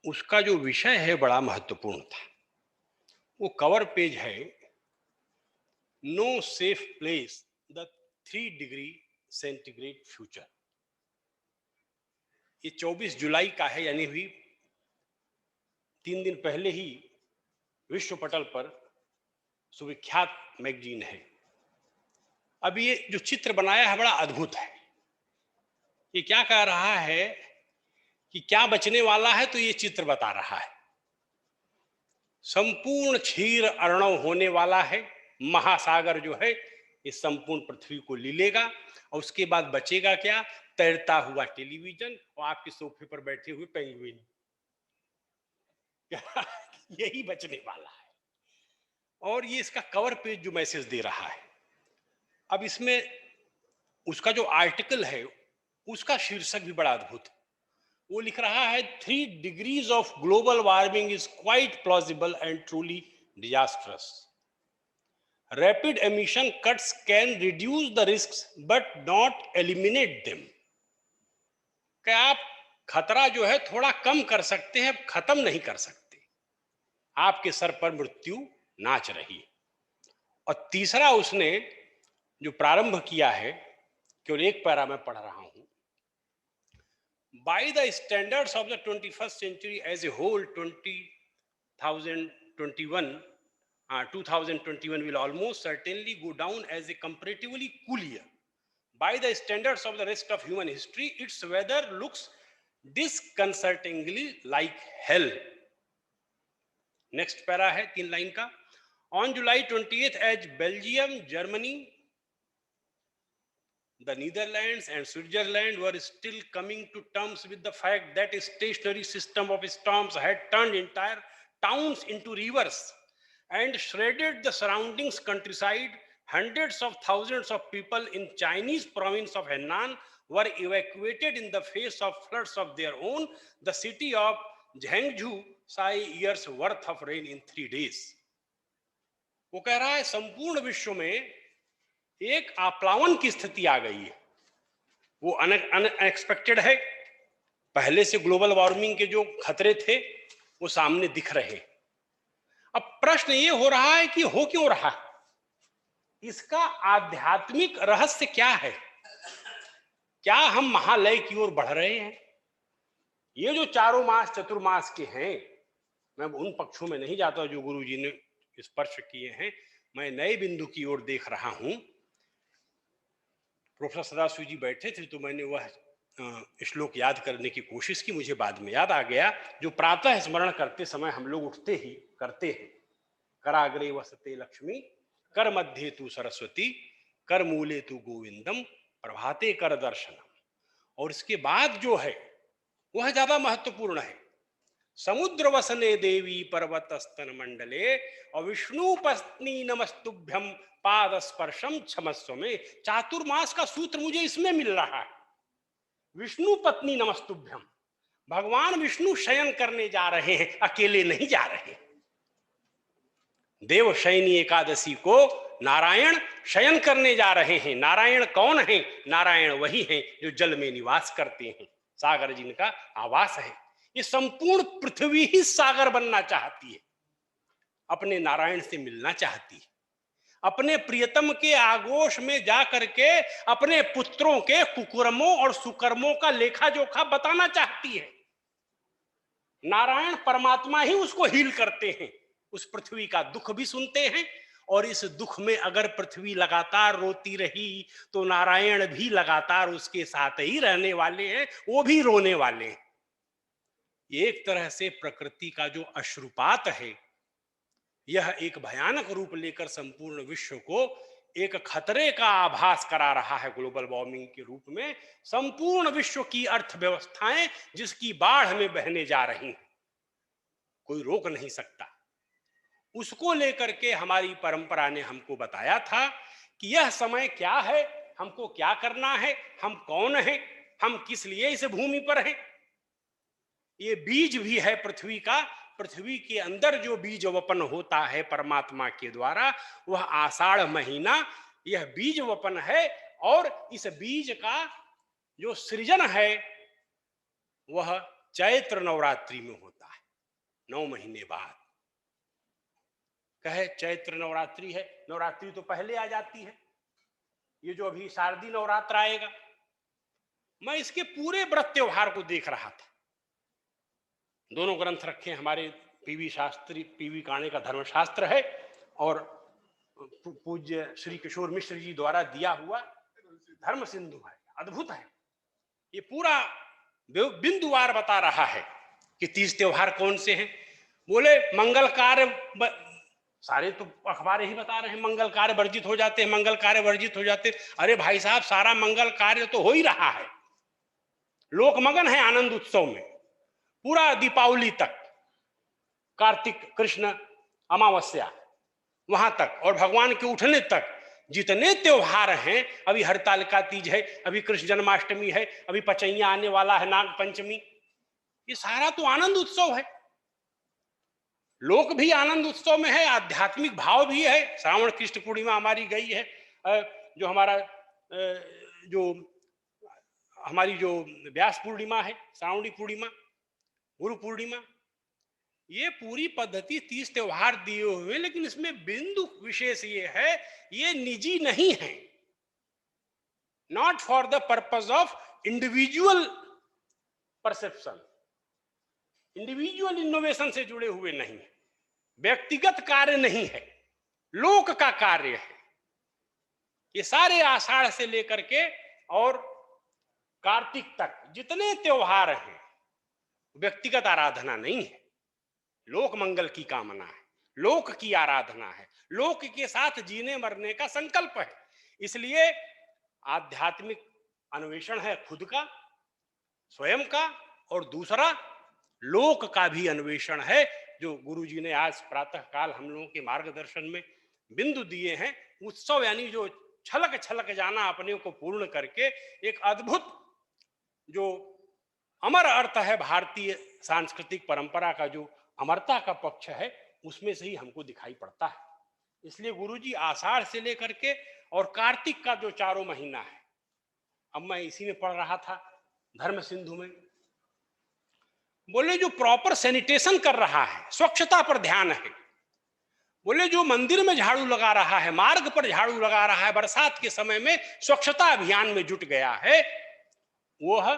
उसका जो विषय है बड़ा महत्वपूर्ण था। वो कवर पेज है, no safe place the 3 degree centigrade future. ये 24 जुलाई का है, यानी भी 3 दिन पहले ही विश्व पटल पर सुविख्यात मैगजीन है। अब ये जो चित्र बनाया है बड़ा अद्भुत है। ये क्या कह रहा है कि क्या बचने वाला है, तो ये चित्र बता रहा है। संपूर्ण क्षीर अर्णव होने वाला है, महासागर जो है इस संपूर्ण पृथ्वी को ले लेगा और उसके बाद बचेगा क्या? तैरता हुआ टेलीविजन और आपके सोफे पर बैठे हुए पेंगुइन। यही बचने वाला है। और ये इसका कवर पेज जो मैसेज दे रहा है, अब इसमें उसका जो आर्टिकल है उसका शीर्षक भी बड़ा अद्भुत है। वो लिख रहा है 3 degrees of global warming is quite plausible and truly disastrous. Rapid emission cuts can reduce the risks but not eliminate them. क्या आप खतरा जो है थोड़ा कम कर सकते हैं, खत्म नहीं कर सकते। आपके सर पर मृत्यु नाच रही है। और तीसरा उसने जो प्रारंभ किया है, केवल एक पैरा में पढ़ रहा हूं, by the standards of the 21st century as a whole, 2021 will almost certainly go down as a comparatively cool year. By the standards of the rest of human history, its weather looks disconcertingly like hell. Next para है 3 line का। On July 20th, as Belgium, Germany, the Netherlands and Switzerland were still coming to terms with the fact that a stationary system of storms had turned entire towns into rivers and shredded the surrounding countryside, hundreds of thousands of people in Chinese province of Henan were evacuated in the face of floods of their own. The city of Zhengzhou saw a year's worth of rain in 3 days. वो कह रहा है संपूर्ण विश्व में एक आप्लावन की स्थिति आ गई है। वो अनएक्सपेक्टेड है। पहले से ग्लोबल वार्मिंग के जो खतरे थे वो सामने दिख रहे। अब प्रश्न ये हो रहा है कि हो क्यों रहा है, इसका आध्यात्मिक रहस्य क्या है? क्या हम महालय की ओर बढ़ रहे हैं? ये जो चारों मास चतुर्मास के हैं, मैं उन पक्षों में नहीं जाता जो गुरु जी ने स्पर्श किए हैं, मैं नए बिंदु की ओर देख रहा हूं। प्रोफेसर सदाशिव जी बैठे थे तो मैंने वह श्लोक याद करने की कोशिश की, मुझे बाद में याद आ गया, जो प्रातः स्मरण करते समय हम लोग उठते ही करते हैं। कराग्रे वसते लक्ष्मी, कर मध्य तू सरस्वती, कर मूले तू गोविंदम, प्रभाते कर दर्शनम। और इसके बाद जो है वह ज्यादा महत्वपूर्ण है। समुद्र वसने देवी पर्वत स्तन मंडले और विष्णु पत्नी नमस्तुभ्यम पाद स्पर्शम क्षमस्व में। चातुर्मास का सूत्र मुझे इसमें मिल रहा है। विष्णु पत्नी नमस्तुभ्यम, भगवान विष्णु शयन करने जा रहे हैं, अकेले नहीं जा रहे। देव शयनी एकादशी को नारायण शयन करने जा रहे हैं। नारायण कौन है? नारायण वही हैं जो जल में निवास करते हैं, सागर जिनका आवास है। ये संपूर्ण पृथ्वी ही सागर बनना चाहती है, अपने नारायण से मिलना चाहती है, अपने प्रियतम के आगोश में जा करके अपने पुत्रों के कुकर्मों और सुकर्मों का लेखा जोखा बताना चाहती है। नारायण परमात्मा ही उसको हील करते हैं, उस पृथ्वी का दुख भी सुनते हैं। और इस दुख में अगर पृथ्वी लगातार रोती रही तो नारायण भी लगातार उसके साथ ही रहने वाले हैं, वो भी रोने वाले हैं। एक तरह से प्रकृति का जो अश्रुपात है, यह एक भयानक रूप लेकर संपूर्ण विश्व को एक खतरे का आभास करा रहा है। ग्लोबल वार्मिंग के रूप में संपूर्ण विश्व की अर्थव्यवस्थाएं जिसकी बाढ़ में बहने जा रही हैं, कोई रोक नहीं सकता। उसको लेकर के हमारी परंपरा ने हमको बताया था कि यह समय क्या है, हमको क्या करना है, हम कौन हैं, हम किस लिए इस भूमि पर हैं। ये बीज भी है पृथ्वी का। पृथ्वी के अंदर जो बीज वपन होता है परमात्मा के द्वारा, वह आषाढ़ महीना यह बीज वपन है। और इस बीज का जो सृजन है वह चैत्र नवरात्रि में होता है, 9 महीने बाद। कहे चैत्र नवरात्रि है, नवरात्रि तो पहले आ जाती है। ये जो अभी शारदीय नवरात्र आएगा, मैं इसके पूरे व्रत त्योहार को देख रहा था। दोनों ग्रंथ रखे हमारे पीवी शास्त्री, पीवी काणे का धर्मशास्त्र है और पूज्य श्री किशोर मिश्र जी द्वारा दिया हुआ धर्म सिंधु है। अद्भुत है। ये पूरा बिंदुवार बता रहा है कि 30 त्योहार कौन से हैं। बोले मंगल कार्य सारे तो अखबार ही बता रहे हैं मंगल कार्य वर्जित हो जाते हैं, मंगल कार्य वर्जित हो जाते हैं। अरे भाई साहब, सारा मंगल कार्य तो हो ही रहा है। लोक मगन है आनंद उत्सव में पूरा दीपावली तक, कार्तिक कृष्ण अमावस्या वहां तक, और भगवान के उठने तक जितने त्योहार हैं, अभी हरतालिका तीज है, अभी कृष्ण जन्माष्टमी है, अभी पचैया आने वाला है, नाग पंचमी, ये सारा तो आनंद उत्सव है। लोक भी आनंद उत्सव में है, आध्यात्मिक भाव भी है। श्रावण कृष्ण पूर्णिमा हमारी गई है, जो हमारा जो हमारी जो व्यास पूर्णिमा है, श्रावणी पूर्णिमा, गुरु पूर्णिमा, ये पूरी पद्धति 30 त्योहार दिए हुए, लेकिन इसमें बिंदु विशेष ये है, ये निजी नहीं है, not for the purpose of individual perception, individual innovation से जुड़े हुए नहीं है, व्यक्तिगत कार्य नहीं है, लोक का कार्य है। ये सारे आषाढ़ से लेकर के और कार्तिक तक जितने त्योहार हैं, व्यक्तिगत आराधना नहीं है, लोक मंगल की कामना है, लोक की आराधना है, लोक के साथ जीने मरने का संकल्प है। इसलिए आध्यात्मिक अन्वेषण है खुद का, स्वयं का, और दूसरा लोक का भी अन्वेषण है, जो गुरुजी ने आज प्रातः काल हम लोगों के मार्गदर्शन में बिंदु दिए हैं। उत्सव यानी जो छलक छलक जाना अपने को पूर्ण करके, एक अद्भुत जो अमर अर्थ है भारतीय सांस्कृतिक परंपरा का, जो अमरता का पक्ष है, उसमें से ही हमको दिखाई पड़ता है। इसलिए गुरुजी आषाढ़ से लेकर के और कार्तिक का जो चारों महीना है, अब मैं इसी में पढ़ रहा था धर्म सिंधु में, बोले जो प्रॉपर सैनिटेशन कर रहा है, स्वच्छता पर ध्यान है, बोले जो मंदिर में झाड़ू लगा रहा है, मार्ग पर झाड़ू लगा रहा है, बरसात के समय में स्वच्छता अभियान में जुट गया है, वह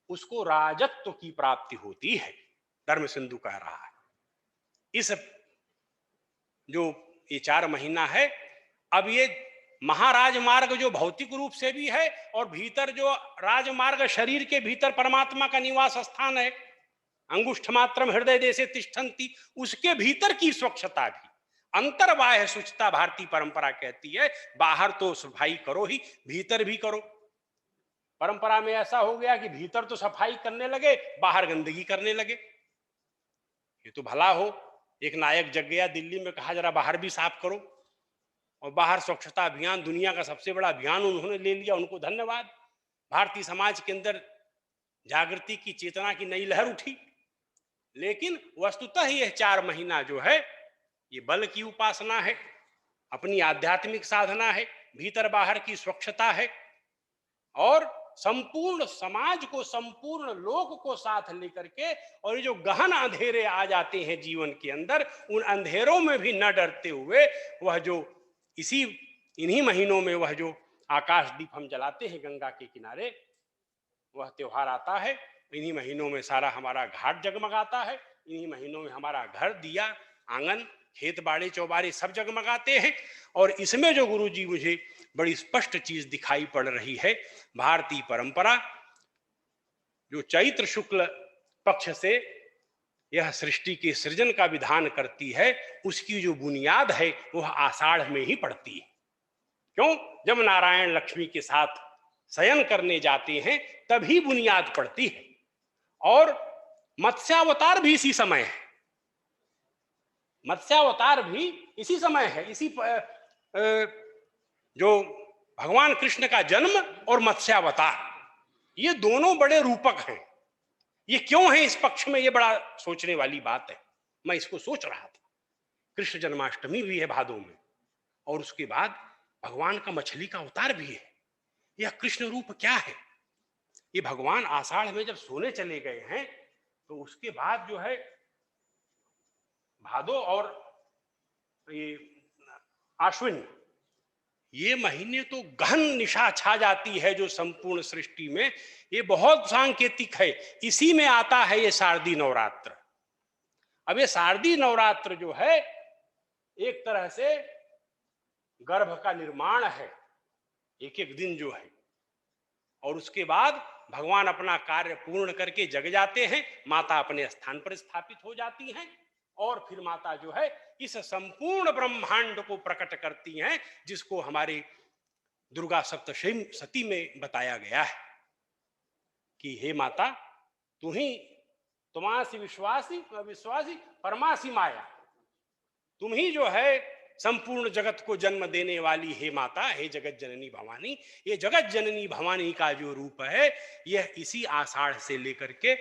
उसको राजत्व की प्राप्ति होती है, धर्म सिंधु कह रहा है। इस जो ये 4 महीना है, अब ये महाराजमार्ग जो भौतिक रूप से भी है, और भीतर जो राजमार्ग शरीर के भीतर परमात्मा का निवास स्थान है, अंगुष्ठ मात्रम हृदय देशे तिष्ठन्ति, उसके भीतर की स्वच्छता भी, अंतर्बाह्य शुचिता भारतीय परंपरा कहती है। बाहर तो सफाई करो ही, भीतर भी करो। परंपरा में ऐसा हो गया कि भीतर तो सफाई करने लगे, बाहर गंदगी करने लगे। ये तो भला हो, एक नायक जग गया दिल्ली में, कहा जरा बाहर भी साफ करो, और बाहर स्वच्छता अभियान, दुनिया का सबसे बड़ा अभियान उन्होंने ले लिया, उनको धन्यवाद। भारतीय समाज के अंदर जागृति की, चेतना की नई लहर उठी। लेकिन वस्तुतः यह 4 महीना जो है, ये बल की उपासना है, अपनी आध्यात्मिक साधना है, भीतर बाहर की स्वच्छता है, और संपूर्ण समाज को, संपूर्ण लोक को साथ लेकर के, और ये जो गहन अंधेरे आ जाते हैं जीवन के अंदर, उन अंधेरों में भी न डरते हुए, वह जो इन्हीं महीनों में वह जो आकाश दीप हम जलाते हैं गंगा के किनारे, वह त्योहार आता है। इन्हीं महीनों में सारा हमारा घाट जगमगाता है, इन्हीं महीनों में हमारा घर, दिया, आंगन, खेत बाड़ी चौबारी सब जगमगाते हैं। और इसमें जो गुरुजी मुझे बड़ी स्पष्ट चीज दिखाई पड़ रही है, भारतीय परंपरा जो चैत्र शुक्ल पक्ष से यह सृष्टि के सृजन का विधान करती है, उसकी जो बुनियाद है वह आषाढ़ में ही पड़ती है। क्यों? जब नारायण लक्ष्मी के साथ शयन करने जाते हैं तभी बुनियाद पड़ती है। और मत्स्यावतार भी इसी समय है, मत्स्यावतार भी इसी समय है, इसी जो भगवान कृष्ण का जन्म और मत्स्यावतार, ये दोनों बड़े रूपक हैं। ये क्यों है इस पक्ष में, ये बड़ा सोचने वाली बात है। मैं इसको सोच रहा था। कृष्ण जन्माष्टमी भी है भादों में, और उसके बाद भगवान का मछली का अवतार भी है। यह कृष्ण रूप क्या है? ये भगवान आषाढ़ में जब सोने चले गए हैं, तो उसके बाद जो है भादो और ये आश्विन, ये महीने तो गहन निशा छा जाती है जो संपूर्ण सृष्टि में, ये बहुत सांकेतिक है। इसी में आता है ये शारदीय नवरात्र। अब ये शारदीय नवरात्र जो है एक तरह से गर्भ का निर्माण है, एक एक दिन जो है, और उसके बाद भगवान अपना कार्य पूर्ण करके जग जाते हैं, माता अपने स्थान पर स्थापित हो जाती हैं, और फिर माता जो है इस संपूर्ण ब्रह्मांड को प्रकट करती हैं, जिसको हमारे दुर्गा सप्तशती सती में बताया गया है कि हे माता, तू ही तुमासी विश्वासी अविश्वासी परमासी माया, तुम ही जो है संपूर्ण जगत को जन्म देने वाली हे माता, हे जगत जननी भवानी। ये जगत जननी भवानी का जो रूप है, यह इसी आषाढ़ से लेकर के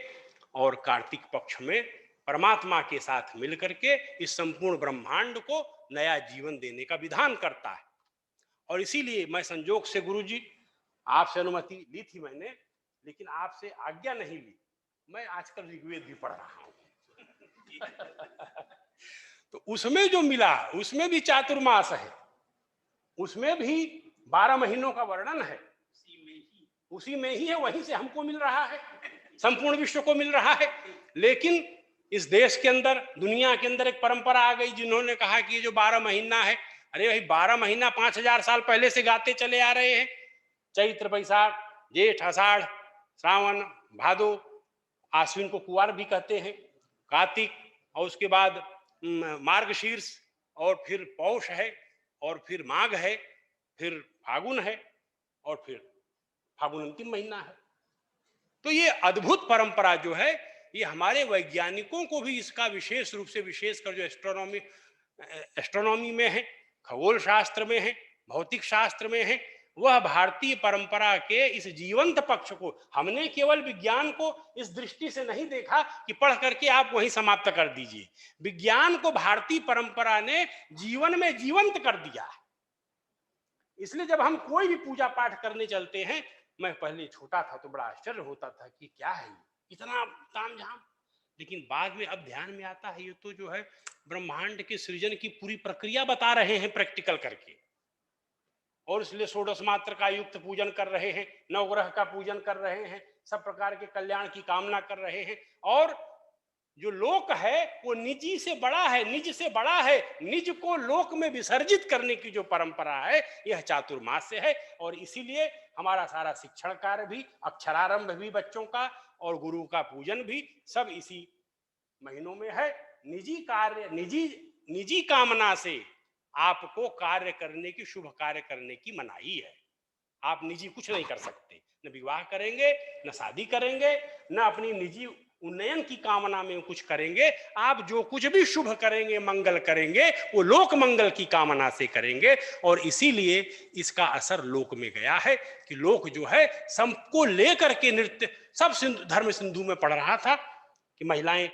और कार्तिक पक्ष में परमात्मा के साथ मिलकर के इस संपूर्ण ब्रह्मांड को नया जीवन देने का विधान करता है। और इसीलिए मैं संजोग से गुरुजी आपसे अनुमति ली थी मैंने, लेकिन आपसे आज्ञा नहीं ली। मैं आजकल ऋग्वेद भी पढ़ रहा हूं तो उसमें जो मिला, उसमें भी चातुर्मास है, उसमें भी 12 महीनों का वर्णन है, उसी में ही है, वहीं से हमको मिल रहा है, संपूर्ण विश्व को मिल रहा है। लेकिन इस देश के अंदर, दुनिया के अंदर एक परंपरा आ गई, जिन्होंने कहा कि ये जो 12 महीना है, अरे भाई 12 महीना 5000 साल पहले से गाते चले आ रहे हैं। चैत्र, बैसाख, जेठ, आषाढ़, श्रावण, भादो, आश्विन को कुवार भी कहते हैं, कार्तिक, और उसके बाद मार्गशीर्ष, और फिर पौष है, और फिर माघ है, फिर फागुन है, और फिर फागुन अंतिम महीना है। तो ये अद्भुत परंपरा जो है, ये हमारे वैज्ञानिकों को भी इसका विशेष रूप से, विशेषकर जो एस्ट्रोनॉमी में है, खगोल शास्त्र में है, भौतिक शास्त्र में है, वह भारतीय परंपरा के इस जीवंत पक्ष को हमने केवल विज्ञान को इस दृष्टि से नहीं देखा कि पढ़ करके आप वहीं समाप्त कर दीजिए। विज्ञान को भारतीय परंपरा ने जीवन में जीवंत कर दिया है। इसलिए जब हम कोई भी पूजा पाठ करने चलते हैं, मैं पहले छोटा था तो बड़ा आश्चर्य होता था कि क्या है इतना तामझाम, लेकिन बाद में अब ध्यान में आता है, ये तो जो है ब्रह्मांड के सृजन की पूरी प्रक्रिया बता रहे हैं प्रैक्टिकल करके। और इसलिए षोडश मात्र का युक्त पूजन कर रहे हैं, नवग्रह का पूजन कर रहे हैं, सब प्रकार के कल्याण की कामना कर रहे हैं। और जो लोक है वो निजी से बड़ा है, निज से बड़ा है, निज को लोक में विसर्जित करने की जो परंपरा है, यह चातुर्मास से है। और इसीलिए हमारा सारा शिक्षण कार्य भी, अक्षरारंभ भी बच्चों का, और गुरु का पूजन भी सब इसी महीनों में है। निजी कार्य, निजी कामना से आपको कार्य करने की, शुभ कार्य करने की मनाही है। आप निजी कुछ नहीं कर सकते, न विवाह करेंगे, न शादी करेंगे, न अपनी निजी उन्नयन की कामना में कुछ करेंगे। आप जो कुछ भी शुभ करेंगे, मंगल करेंगे, वो लोक मंगल की कामना से करेंगे। और इसीलिए इसका असर लोक में गया है कि लोक जो है सबको लेकर के नृत्य, सब धर्म सिंधु में पढ़ रहा था कि महिलाएं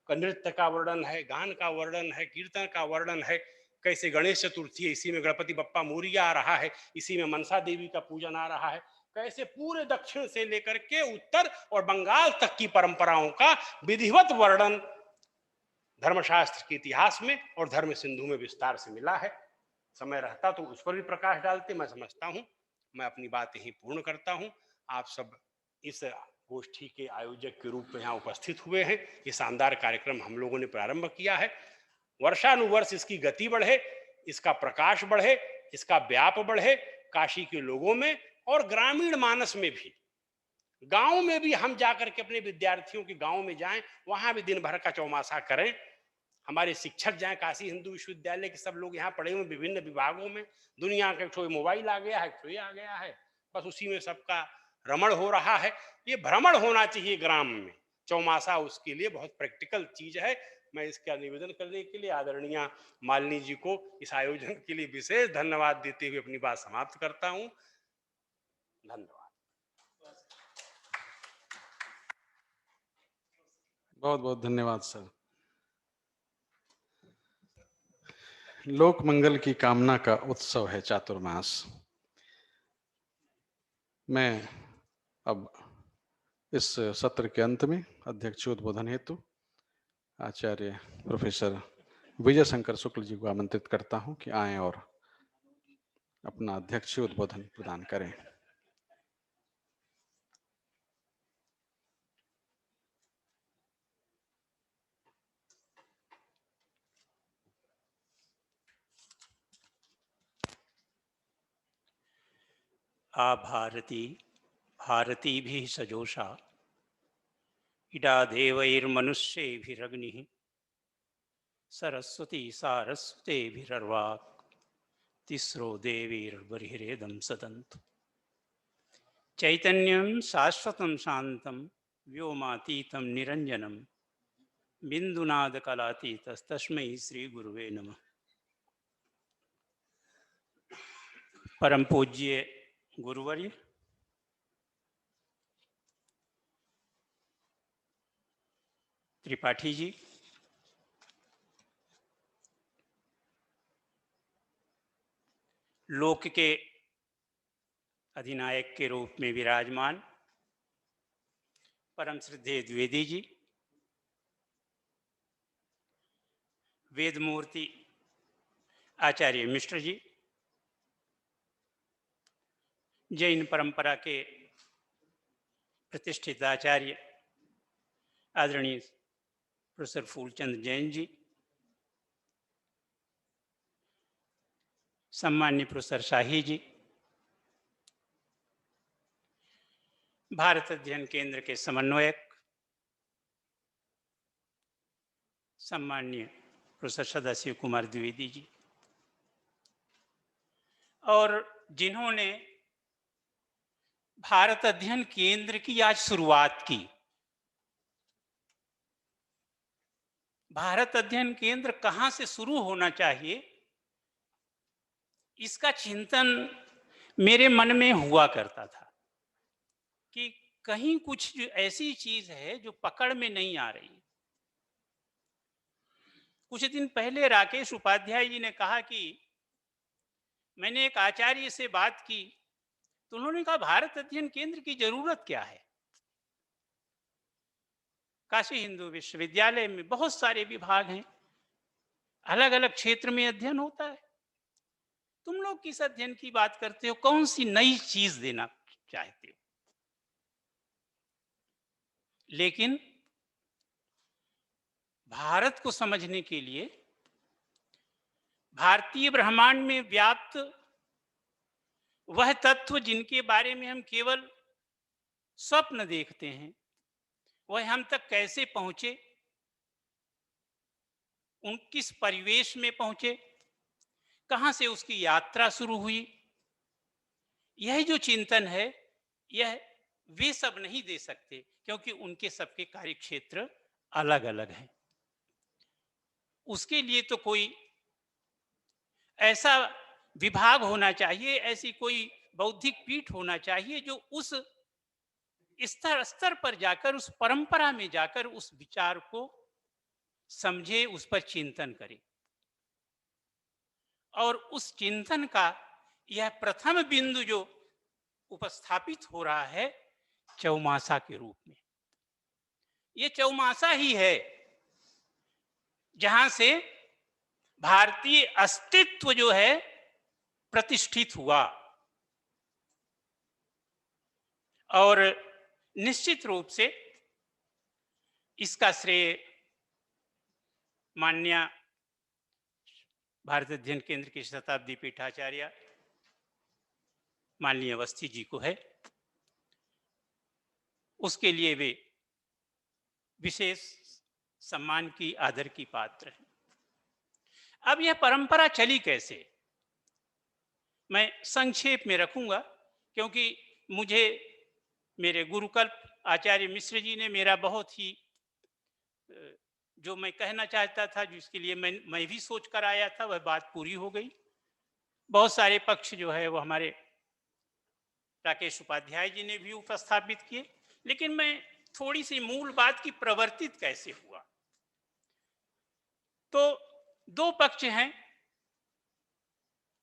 का नृत्य का वर्णन है, गान का वर्णन है, कीर्तन का वर्णन है। कैसे गणेश चतुर्थी है, इसी में गणपति बप्पा मोरिया आ रहा है, इसी में मनसा देवी का पूजन आ रहा है। कैसे पूरे दक्षिण से लेकर के उत्तर और बंगाल तक की परंपराओं का विधिवत वर्णन धर्मशास्त्र के इतिहास में और धर्म सिंधु में विस्तार से मिला है। समय रहता तो उस पर भी प्रकाश डालते, मैं समझता हूं। मैं अपनी बात यहीं पूर्ण करता हूं। आप सब इस गोष्ठी के आयोजक के रूप में यहाँ उपस्थित हुए हैं। ये शानदार कार्यक्रम हम लोगों ने प्रारंभ किया है। वर्षानुवर्ष इसकी गति बढ़े, इसका प्रकाश बढ़े, इसका व्याप बढ़े, काशी के लोगों में और ग्रामीण मानस में भी। गांव में भी हम जाकर के अपने विद्यार्थियों के गांव में जाएं, वहां भी दिन भर का चौमासा करें। हमारे शिक्षक जाएं, काशी हिंदू विश्वविद्यालय के सब लोग यहाँ पढ़े हुए विभिन्न विभागों में। दुनिया का एक मोबाइल आ गया है, एक आ गया है, बस उसी में सबका रमण हो रहा है। ये भ्रमण होना चाहिए ग्राम में। चौमासा उसके लिए बहुत प्रैक्टिकल चीज है। मैं इसका निवेदन करने के लिए आदरणीय मालिनी जी को इस आयोजन के लिए विशेष धन्यवाद देते हुए अपनी बात समाप्त करता हूं। धन्यवाद। बहुत बहुत धन्यवाद सर। लोक मंगल की कामना का उत्सव है चातुर्मास। मैं अब इस सत्र के अंत में अध्यक्षोद्बोधन हेतु आचार्य प्रोफेसर विजय शंकर शुक्ल जी को आमंत्रित करता हूं कि आएं और अपना अध्यक्षीय उद्बोधन प्रदान करें। आ भारती भारती भी सजोषा इडा देवैर्मनुष्येभिरग्निः सरस्वती सारस्वतेभिरर्वाक् तिस्रो देवीर्बर्हिरेदं सदन्तु। चैतन्यं शाश्वतं शान्तं व्योमातीतं निरञ्जनं बिन्दुनादकलातीतस्तस्मै श्रीगुरुवे नमः। परम पूज्य गुरुवर्य, त्रिपाठी जी, लोक के अधिनायक के रूप में विराजमान परम श्रद्धेय द्विवेदी जी, वेदमूर्ति आचार्य मिश्र जी, जैन परंपरा के प्रतिष्ठित आचार्य आदरणीय प्रोफेसर फूलचंद जैन जी, सम्मान्य प्रोफेसर शाही जी, भारत अध्ययन केंद्र के समन्वयक सम्मान्य प्रोफेसर सदाशिव कुमार द्विवेदी जी, और जिन्होंने भारत अध्ययन केंद्र की आज शुरुआत की। भारत अध्ययन केंद्र कहाँ से शुरू होना चाहिए, इसका चिंतन मेरे मन में हुआ करता था कि कहीं कुछ ऐसी चीज है जो पकड़ में नहीं आ रही। कुछ दिन पहले राकेश उपाध्याय जी ने कहा कि मैंने एक आचार्य से बात की तो उन्होंने कहा भारत अध्ययन केंद्र की जरूरत क्या है। काशी हिंदू विश्वविद्यालय में बहुत सारे विभाग हैं, अलग अलग क्षेत्र में अध्ययन होता है। तुम लोग किस अध्ययन की बात करते हो, कौन सी नई चीज देना चाहते हो? लेकिन भारत को समझने के लिए भारतीय ब्रह्मांड में व्याप्त वह तत्व जिनके बारे में हम केवल स्वप्न देखते हैं, वह हम तक कैसे पहुंचे, उन किस परिवेश में पहुंचे, कहां से उसकी यात्रा शुरू हुई, यह जो चिंतन है यह वे सब नहीं दे सकते, क्योंकि उनके सबके कार्य क्षेत्र अलग अलग हैं। उसके लिए तो कोई ऐसा विभाग होना चाहिए, ऐसी कोई बौद्धिक पीठ होना चाहिए जो उस स्तर पर जाकर, उस परंपरा में जाकर उस विचार को समझे, उस पर चिंतन करे। और उस चिंतन का यह प्रथम बिंदु जो उपस्थापित हो रहा है चौमासा के रूप में, ये चौमासा ही है जहां से भारतीय अस्तित्व जो है प्रतिष्ठित हुआ। और निश्चित रूप से इसका श्रेय माननीय भारत अध्ययन केंद्र के शताब्दी पीठाचार्य माननीय अवस्थी जी को है। उसके लिए वे विशेष सम्मान की, आदर की पात्र हैं। अब यह परंपरा चली कैसे, मैं संक्षेप में रखूंगा, क्योंकि मुझे मेरे गुरुकल्प आचार्य मिश्र जी ने मेरा बहुत ही जो मैं कहना चाहता था, जिसके लिए मैं भी सोच कर आया था, वह बात पूरी हो गई। बहुत सारे पक्ष जो है वो हमारे राकेश उपाध्याय जी ने भी उपस्थापित किए, लेकिन मैं थोड़ी सी मूल बात की प्रवर्तित कैसे हुआ। तो दो पक्ष हैं,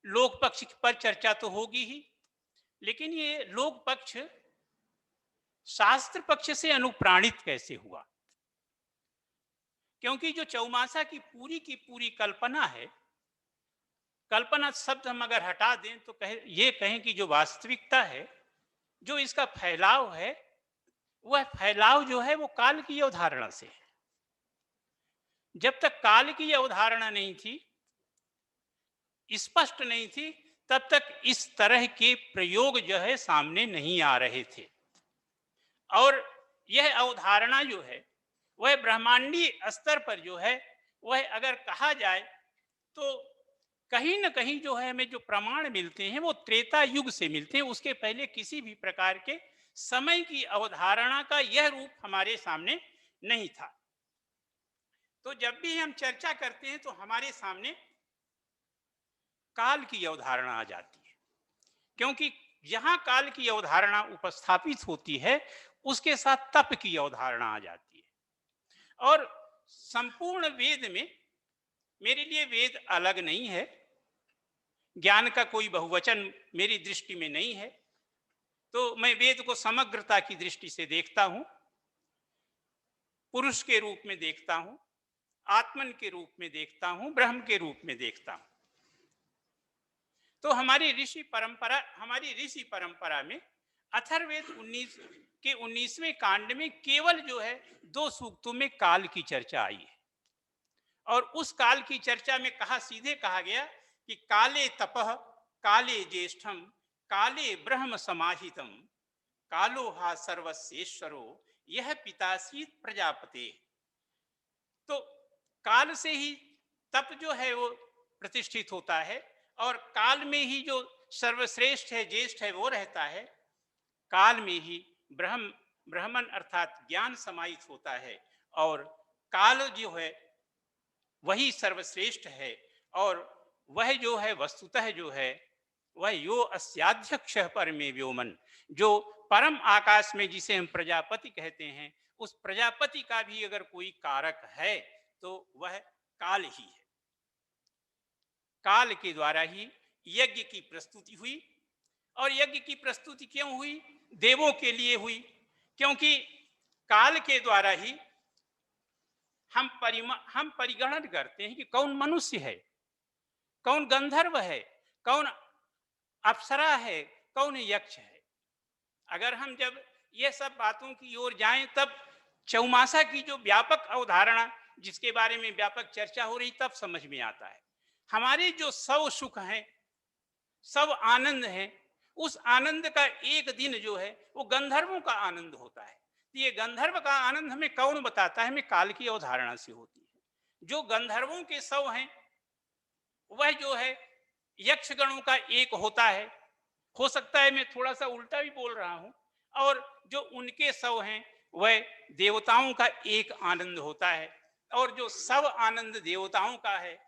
लोक पक्ष पर चर्चा तो होगी ही, लेकिन ये लोक पक्ष शास्त्र पक्ष से अनुप्राणित कैसे हुआ। क्योंकि जो चौमासा की पूरी कल्पना है, कल्पना शब्द हम अगर हटा दें तो ये कहें कि जो वास्तविकता है, जो इसका फैलाव है, वह फैलाव जो है वो काल की अवधारणा से है। जब तक काल की अवधारणा नहीं थी, स्पष्ट नहीं थी, तब तक इस तरह के प्रयोग जो है सामने नहीं आ रहे थे। और यह अवधारणा जो है वह ब्रह्मांडीय स्तर पर जो है वह अगर कहा जाए तो कहीं न कहीं जो है हमें जो प्रमाण मिलते हैं वो त्रेता युग से मिलते हैं। उसके पहले किसी भी प्रकार के समय की अवधारणा का यह रूप हमारे सामने नहीं था। तो जब भी हम चर्चा करते हैं तो हमारे सामने काल की अवधारणा आ जाती है, क्योंकि जहां काल की अवधारणा उपस्थापित होती है उसके साथ तप की अवधारणा आ जाती है। और संपूर्ण वेद में मेरे लिए वेद अलग नहीं है, ज्ञान का कोई बहुवचन मेरी दृष्टि में नहीं है। तो मैं वेद को समग्रता की दृष्टि से देखता हूं, पुरुष के रूप में देखता हूं, आत्मन के रूप में देखता हूं, ब्रह्म के रूप में देखता हूं। तो हमारी ऋषि परंपरा में अथर्ववेद 19वें कांड में केवल जो है 2 सूक्तों में काल की चर्चा आई है। और उस काल की चर्चा में सीधे कहा गया कि काले तपः काले ज्येष्ठम काले ब्रह्म समाहितम कालो हा सर्वस्वेश्वरो यह पितासीत प्रजापते। तो काल से ही तप जो है वो प्रतिष्ठित होता है, और काल में ही जो सर्वश्रेष्ठ है, ज्येष्ठ है, वो रहता है। काल में ही ब्रह्मन अर्थात ज्ञान समाहित होता है, और काल जो है वही सर्वश्रेष्ठ है। और वह जो है वस्तुतः जो है वह यो अस्याध्यक्ष परमे व्योमन, जो परम आकाश में जिसे हम प्रजापति कहते हैं, उस प्रजापति का भी अगर कोई कारक है तो वह काल ही है। काल के द्वारा ही यज्ञ की प्रस्तुति हुई। और यज्ञ की प्रस्तुति क्यों हुई? देवों के लिए हुई, क्योंकि काल के द्वारा ही हम परिगणन करते हैं कि कौन मनुष्य है, कौन गंधर्व है, कौन अप्सरा है, कौन यक्ष है। अगर हम जब ये सब बातों की ओर जाएं तब चौमासा की जो व्यापक अवधारणा जिसके बारे में व्यापक चर्चा हो रही तब समझ में आता है। हमारे जो सब सुख हैं, सब आनंद है, उस आनंद का एक दिन जो है वो गंधर्वों का आनंद होता है। ये गंधर्व का आनंद हमें कौन बताता है? हमें काल की अवधारणा से होती है। जो गंधर्वों के सव हैं वह जो है यक्षगणों का एक होता है। हो सकता है मैं थोड़ा सा उल्टा भी बोल रहा हूं। और जो उनके सव हैं वह देवताओं का एक आनंद होता है, और जो सब आनंद देवताओं का है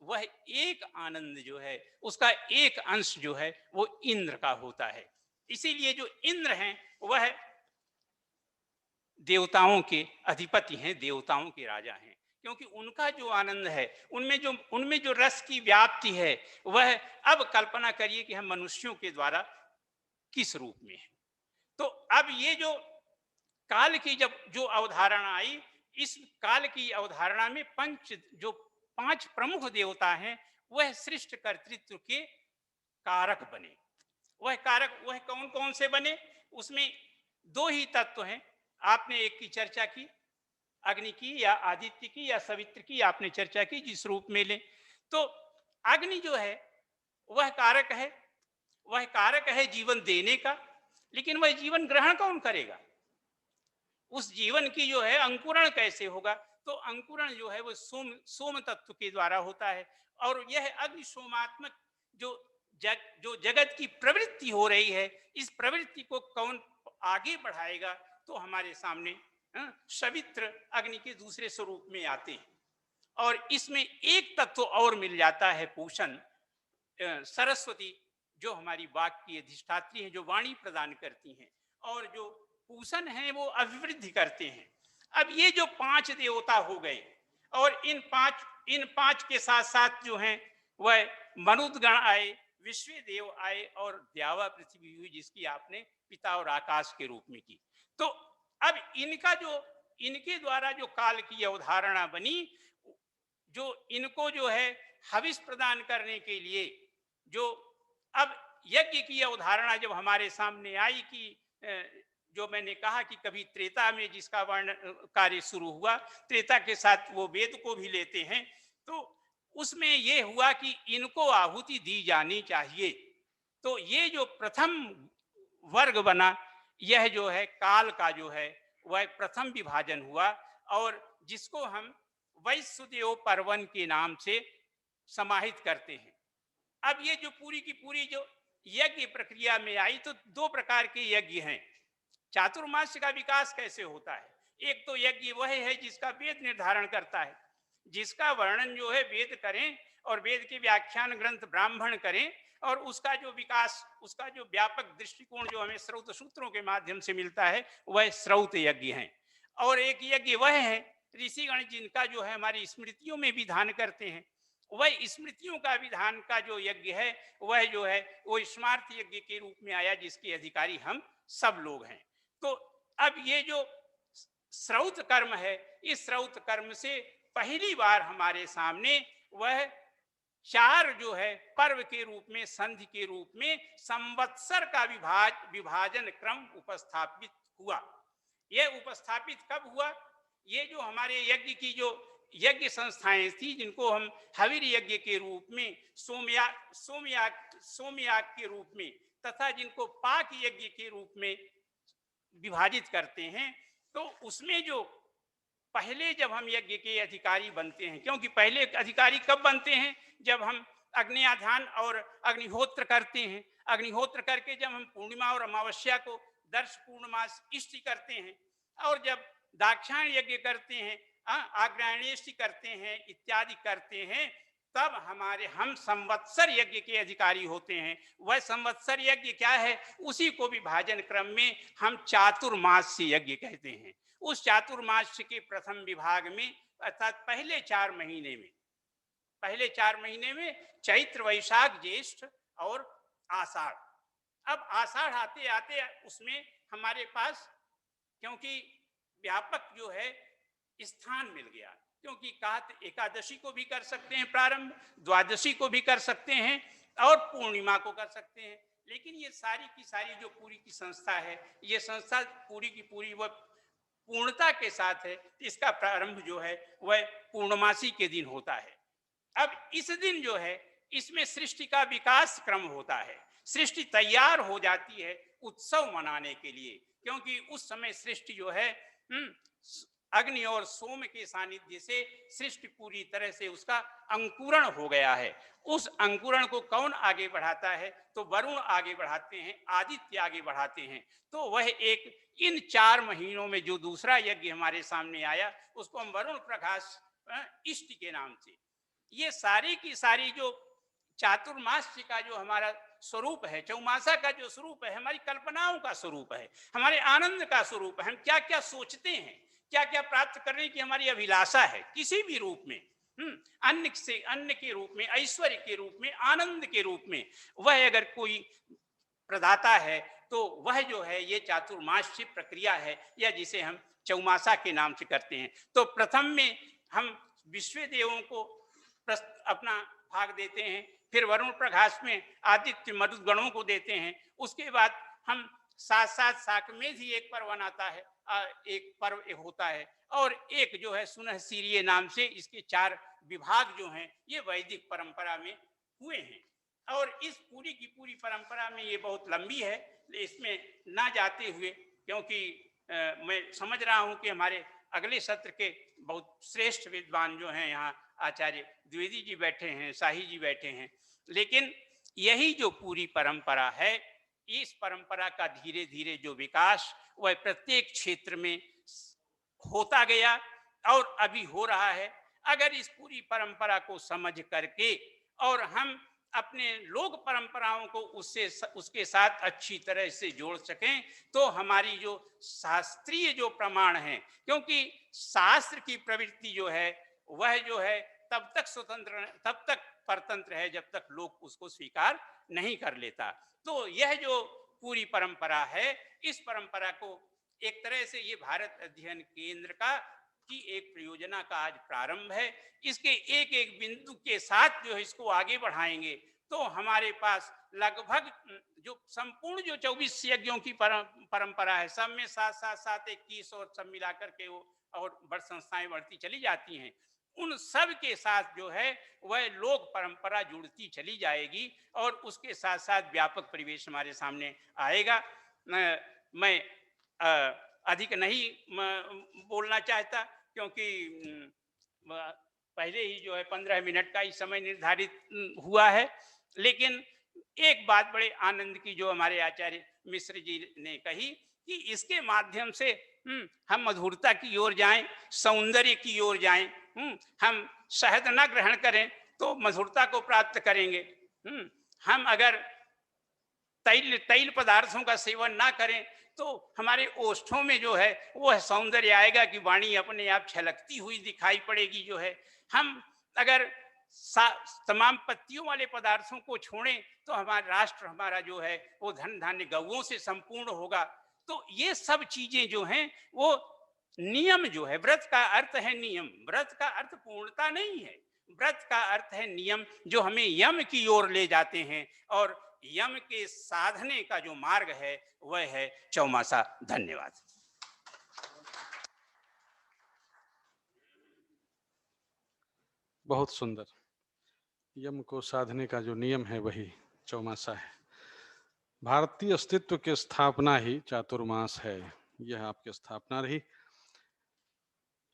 वह एक आनंद जो है उसका एक अंश जो है वो इंद्र का होता है। इसीलिए जो इंद्र हैं वह देवताओं के अधिपति हैं, देवताओं के राजा हैं, क्योंकि उनका जो आनंद है उनमें जो रस की व्याप्ति है वह, अब कल्पना करिए कि हम मनुष्यों के द्वारा किस रूप में है। तो अब ये जो काल की जब जो अवधारणा आई, इस काल की अवधारणा में 5 प्रमुख देवता हैं वह सृष्टि कर्तृत्व के कारक बने। वह कारक वह कौन कौन से बने? उसमें 2 ही तत्व हैं। आपने एक की चर्चा की, अग्नि की या आदित्य की या सवित्र की आपने चर्चा की, जिस रूप में ले। तो अग्नि जो है वह कारक है जीवन देने का, लेकिन वह जीवन ग्रहण कौन करेगा? उस जीवन की जो है अंकुरण कैसे होगा? तो अंकुरण जो है वो सोम तत्व के द्वारा होता है। और यह अग्नि सोमात्मक जो जगत की प्रवृत्ति हो रही है, इस प्रवृत्ति को कौन आगे बढ़ाएगा? तो हमारे सामने सवित्र अग्नि के दूसरे स्वरूप में आते हैं। और इसमें एक तत्व और मिल जाता है, पूषण, सरस्वती, जो हमारी वाक की अधिष्ठात्री है, जो वाणी प्रदान करती हैं, और जो पूषण है वो अभिवृद्धि करते हैं। अब ये जो 5 देवता हो गए, और इन पांच के साथ साथ जो हैं वह मरुदगण आए, विश्व देव आए, और द्यावा पृथ्वी हुई, जिसकी आपने पिता और आकाश के रूप में की। तो अब इनके द्वारा जो काल की अवधारणा बनी, जो इनको जो है हविष प्रदान करने के लिए, जो अब यज्ञ की अवधारणा जब हमारे सामने आई कि जो मैंने कहा कि कभी त्रेता में जिसका वर्णन कार्य शुरू हुआ, त्रेता के साथ वो वेद को भी लेते हैं, तो उसमें ये हुआ कि इनको आहुति दी जानी चाहिए। तो ये जो प्रथम वर्ग बना, यह जो है काल का जो है वह प्रथम विभाजन हुआ, और जिसको हम वैश्वदेव पर्वन के नाम से समाहित करते हैं। अब ये जो पूरी की पूरी जो यज्ञ प्रक्रिया में आई, तो दो प्रकार के यज्ञ हैं। चातुर्मास्य का विकास कैसे होता है? एक तो यज्ञ वह है जिसका वेद निर्धारण करता है, जिसका वर्णन जो है वेद करें और वेद के व्याख्यान ग्रंथ ब्राह्मण करें, और उसका जो विकास, उसका जो व्यापक दृष्टिकोण जो हमें श्रौत सूत्रों के माध्यम से मिलता है, वह श्रौत यज्ञ है। और एक यज्ञ वह है ऋषिगण जिनका जो है हमारी स्मृतियों में विधान करते हैं, वह स्मृतियों का विधान का जो यज्ञ है, वह जो है वो स्मार्त यज्ञ के रूप में आया, जिसके अधिकारी हम सब लोग हैं। तो अब ये जो श्रौत कर्म है, इस श्रौत कर्म से पहली बार हमारे सामने वह चार जो है पर्व के रूप में, संधि के रूप में संवत्सर का विभाजन क्रम उपस्थापित हुआ। यह उपस्थापित कब हुआ? ये जो हमारे यज्ञ की जो यज्ञ संस्थाएं थी, जिनको हम हविर यज्ञ के रूप में, सोमयाग के रूप में, तथा जिनको पाक यज्ञ के रूप में विभाजित करते हैं, तो उसमें जो पहले जब हम यज्ञ के अधिकारी बनते हैं, क्योंकि पहले अधिकारी कब बनते हैं? जब हम अग्न्याधान और अग्निहोत्र करते हैं। अग्निहोत्र करके जब हम पूर्णिमा और अमावस्या को दर्श पूर्णमास इष्टि करते हैं, और जब दाक्षायण यज्ञ करते हैं, आग्रायणेष्टि करते हैं, इत्यादि करते हैं, तब हम संवत्सर यज्ञ के अधिकारी होते हैं। वह संवत्सर यज्ञ क्या है? उसी को विभाजन क्रम में हम चातुर्मास्य यज्ञ कहते हैं। उस चातुर्मास्य के प्रथम विभाग में, अर्थात पहले 4 महीने में चैत्र, वैशाख, ज्येष्ठ और आषाढ़। अब आषाढ़ आते आते उसमें हमारे पास, क्योंकि व्यापक जो है स्थान मिल गया, क्योंकि कहत एकादशी को भी कर सकते हैं प्रारंभ, द्वादशी को भी कर सकते हैं और पूर्णिमा को कर सकते हैं। लेकिन ये सारी की सारी जो पूरी की संस्था है, ये संस्था पूरी की पूरी वह पूर्णता के साथ है। इसका प्रारंभ जो है वह पूर्णमासी के दिन होता है। अब इस दिन जो है, इसमें सृष्टि का विकास क्रम होता है। सृष्टि तैयार हो जाती है उत्सव मनाने के लिए, क्योंकि उस समय सृष्टि जो है अग्नि और सोम के सानिध्य से सृष्टि पूरी तरह से उसका अंकुरण हो गया है। उस अंकुरण को कौन आगे बढ़ाता है? तो वरुण आगे बढ़ाते हैं, आदित्य आगे बढ़ाते हैं। तो वह एक इन 4 महीनों में जो दूसरा यज्ञ हमारे सामने आया, उसको हम वरुण प्रकाश इष्टि के नाम से, ये सारी की सारी जो चातुर्मास्य का जो हमारा स्वरूप है, चौमासा का जो स्वरूप है, हमारी कल्पनाओं का स्वरूप है, हमारे आनंद का स्वरूप है। हम क्या क्या सोचते हैं, क्या क्या प्राप्त करने की हमारी अभिलाषा है, किसी भी रूप में, अन्न के रूप में, ऐश्वर्य के रूप में, आनंद के रूप में, वह अगर कोई प्रदाता है, तो वह जो है ये चातुर्मास्य प्रक्रिया है, या जिसे हम चौमासा के नाम से करते हैं। तो प्रथम में हम विश्व देवों को अपना भाग देते हैं, फिर वरुण प्रकाश में आदित्य मरुद्गणों को देते हैं। उसके बाद हम साथ साथ शाकमेध ही एक पर्व बनाता है, एक पर्व होता है, और एक जो है सुनह सीरिये नाम से, इसके 4 विभाग जो हैं ये वैदिक परंपरा में हुए हैं। और इस पूरी की पूरी परंपरा में ये बहुत लंबी है, इसमें ना जाते हुए, क्योंकि मैं समझ रहा हूं कि हमारे अगले सत्र के बहुत श्रेष्ठ विद्वान जो हैं यहाँ आचार्य द्विवेदी जी बैठे हैं, शाही जी बैठे हैं, लेकिन यही जो पूरी परंपरा है, इस परंपरा का धीरे धीरे जो विकास वह प्रत्येक क्षेत्र में होता गया और अभी हो रहा है। अगर इस पूरी परंपरा को समझ करके और हम अपने लोक परंपराओं को उसके साथ अच्छी तरह से जोड़ सकें, तो हमारी जो शास्त्रीय जो प्रमाण है, क्योंकि शास्त्र की प्रवृत्ति जो है वह जो है तब तक स्वतंत्र, तब तक परतंत्र है जब तक लोग उसको स्वीकार नहीं कर लेता। तो यह जो पूरी परंपरा है, इस परंपरा को एक तरह से ये भारत अध्ययन केंद्र का की एक परियोजना का आज प्रारंभ है। इसके एक एक बिंदु के साथ जो है इसको आगे बढ़ाएंगे, तो हमारे पास लगभग जो संपूर्ण जो 24 यज्ञों की परंपरा है, सब में 7 21 और सब मिलाकर के वो और बड़ संस्थाएं बढ़ती चली जाती हैं, उन सब के साथ जो है वह लोक परंपरा जुड़ती चली जाएगी और उसके साथ साथ व्यापक परिवेश हमारे सामने आएगा। मैं अधिक नहीं बोलना चाहता, क्योंकि पहले ही जो है 15 मिनट का ही समय निर्धारित हुआ है, लेकिन एक बात बड़े आनंद की जो हमारे आचार्य मिश्र जी ने कही कि इसके माध्यम से हम मधुरता की ओर जाएं, सौंदर्य की ओर जाएं। हम शहद न ग्रहण करें तो मधुरता को प्राप्त करेंगे। हम अगर तैल तैल पदार्थों का सेवन ना करें तो हमारे ओष्ठों में जो है वो सौंदर्य आएगा कि वाणी अपने आप छलकती हुई दिखाई पड़ेगी। जो है हम अगर तमाम पत्तियों वाले पदार्थों को छोड़ें तो हमारा राष्ट्र, हमारा जो है वो धन धान्य गौओं से संपूर्ण होगा। तो ये सब चीजें जो हैं वो नियम जो है, व्रत का अर्थ है नियम, व्रत का अर्थ पूर्णता नहीं है, व्रत का अर्थ है नियम जो हमें यम की ओर ले जाते हैं। और यम के साधने का जो मार्ग है वह है चौमासा। धन्यवाद। बहुत सुंदर। यम को साधने का जो नियम है वही चौमासा है। भारतीय अस्तित्व की स्थापना ही चातुर्मास है। यह आपकी स्थापना रही।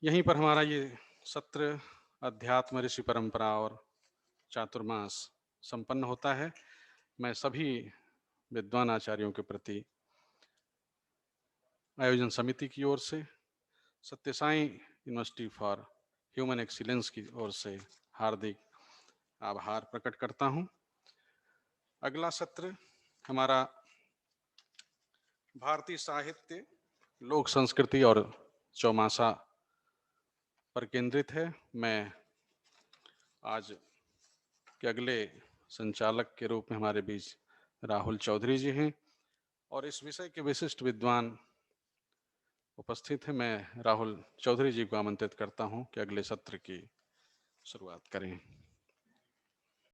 यहीं पर हमारा ये सत्र अध्यात्म ऋषि परंपरा और चातुर्मास संपन्न होता है। मैं सभी विद्वान आचार्यों के प्रति आयोजन समिति की ओर से, सत्य Sai university for human excellence की ओर से हार्दिक आभार प्रकट करता हूं। अगला सत्र हमारा भारतीय साहित्य, लोक संस्कृति और चौमासा पर केंद्रित है। मैं आज के अगले संचालक के रूप में हमारे बीच राहुल चौधरी जी हैं और इस विषय के विशिष्ट विद्वान उपस्थित हैं। मैं राहुल चौधरी जी को आमंत्रित करता हूं कि अगले सत्र की शुरुआत करें।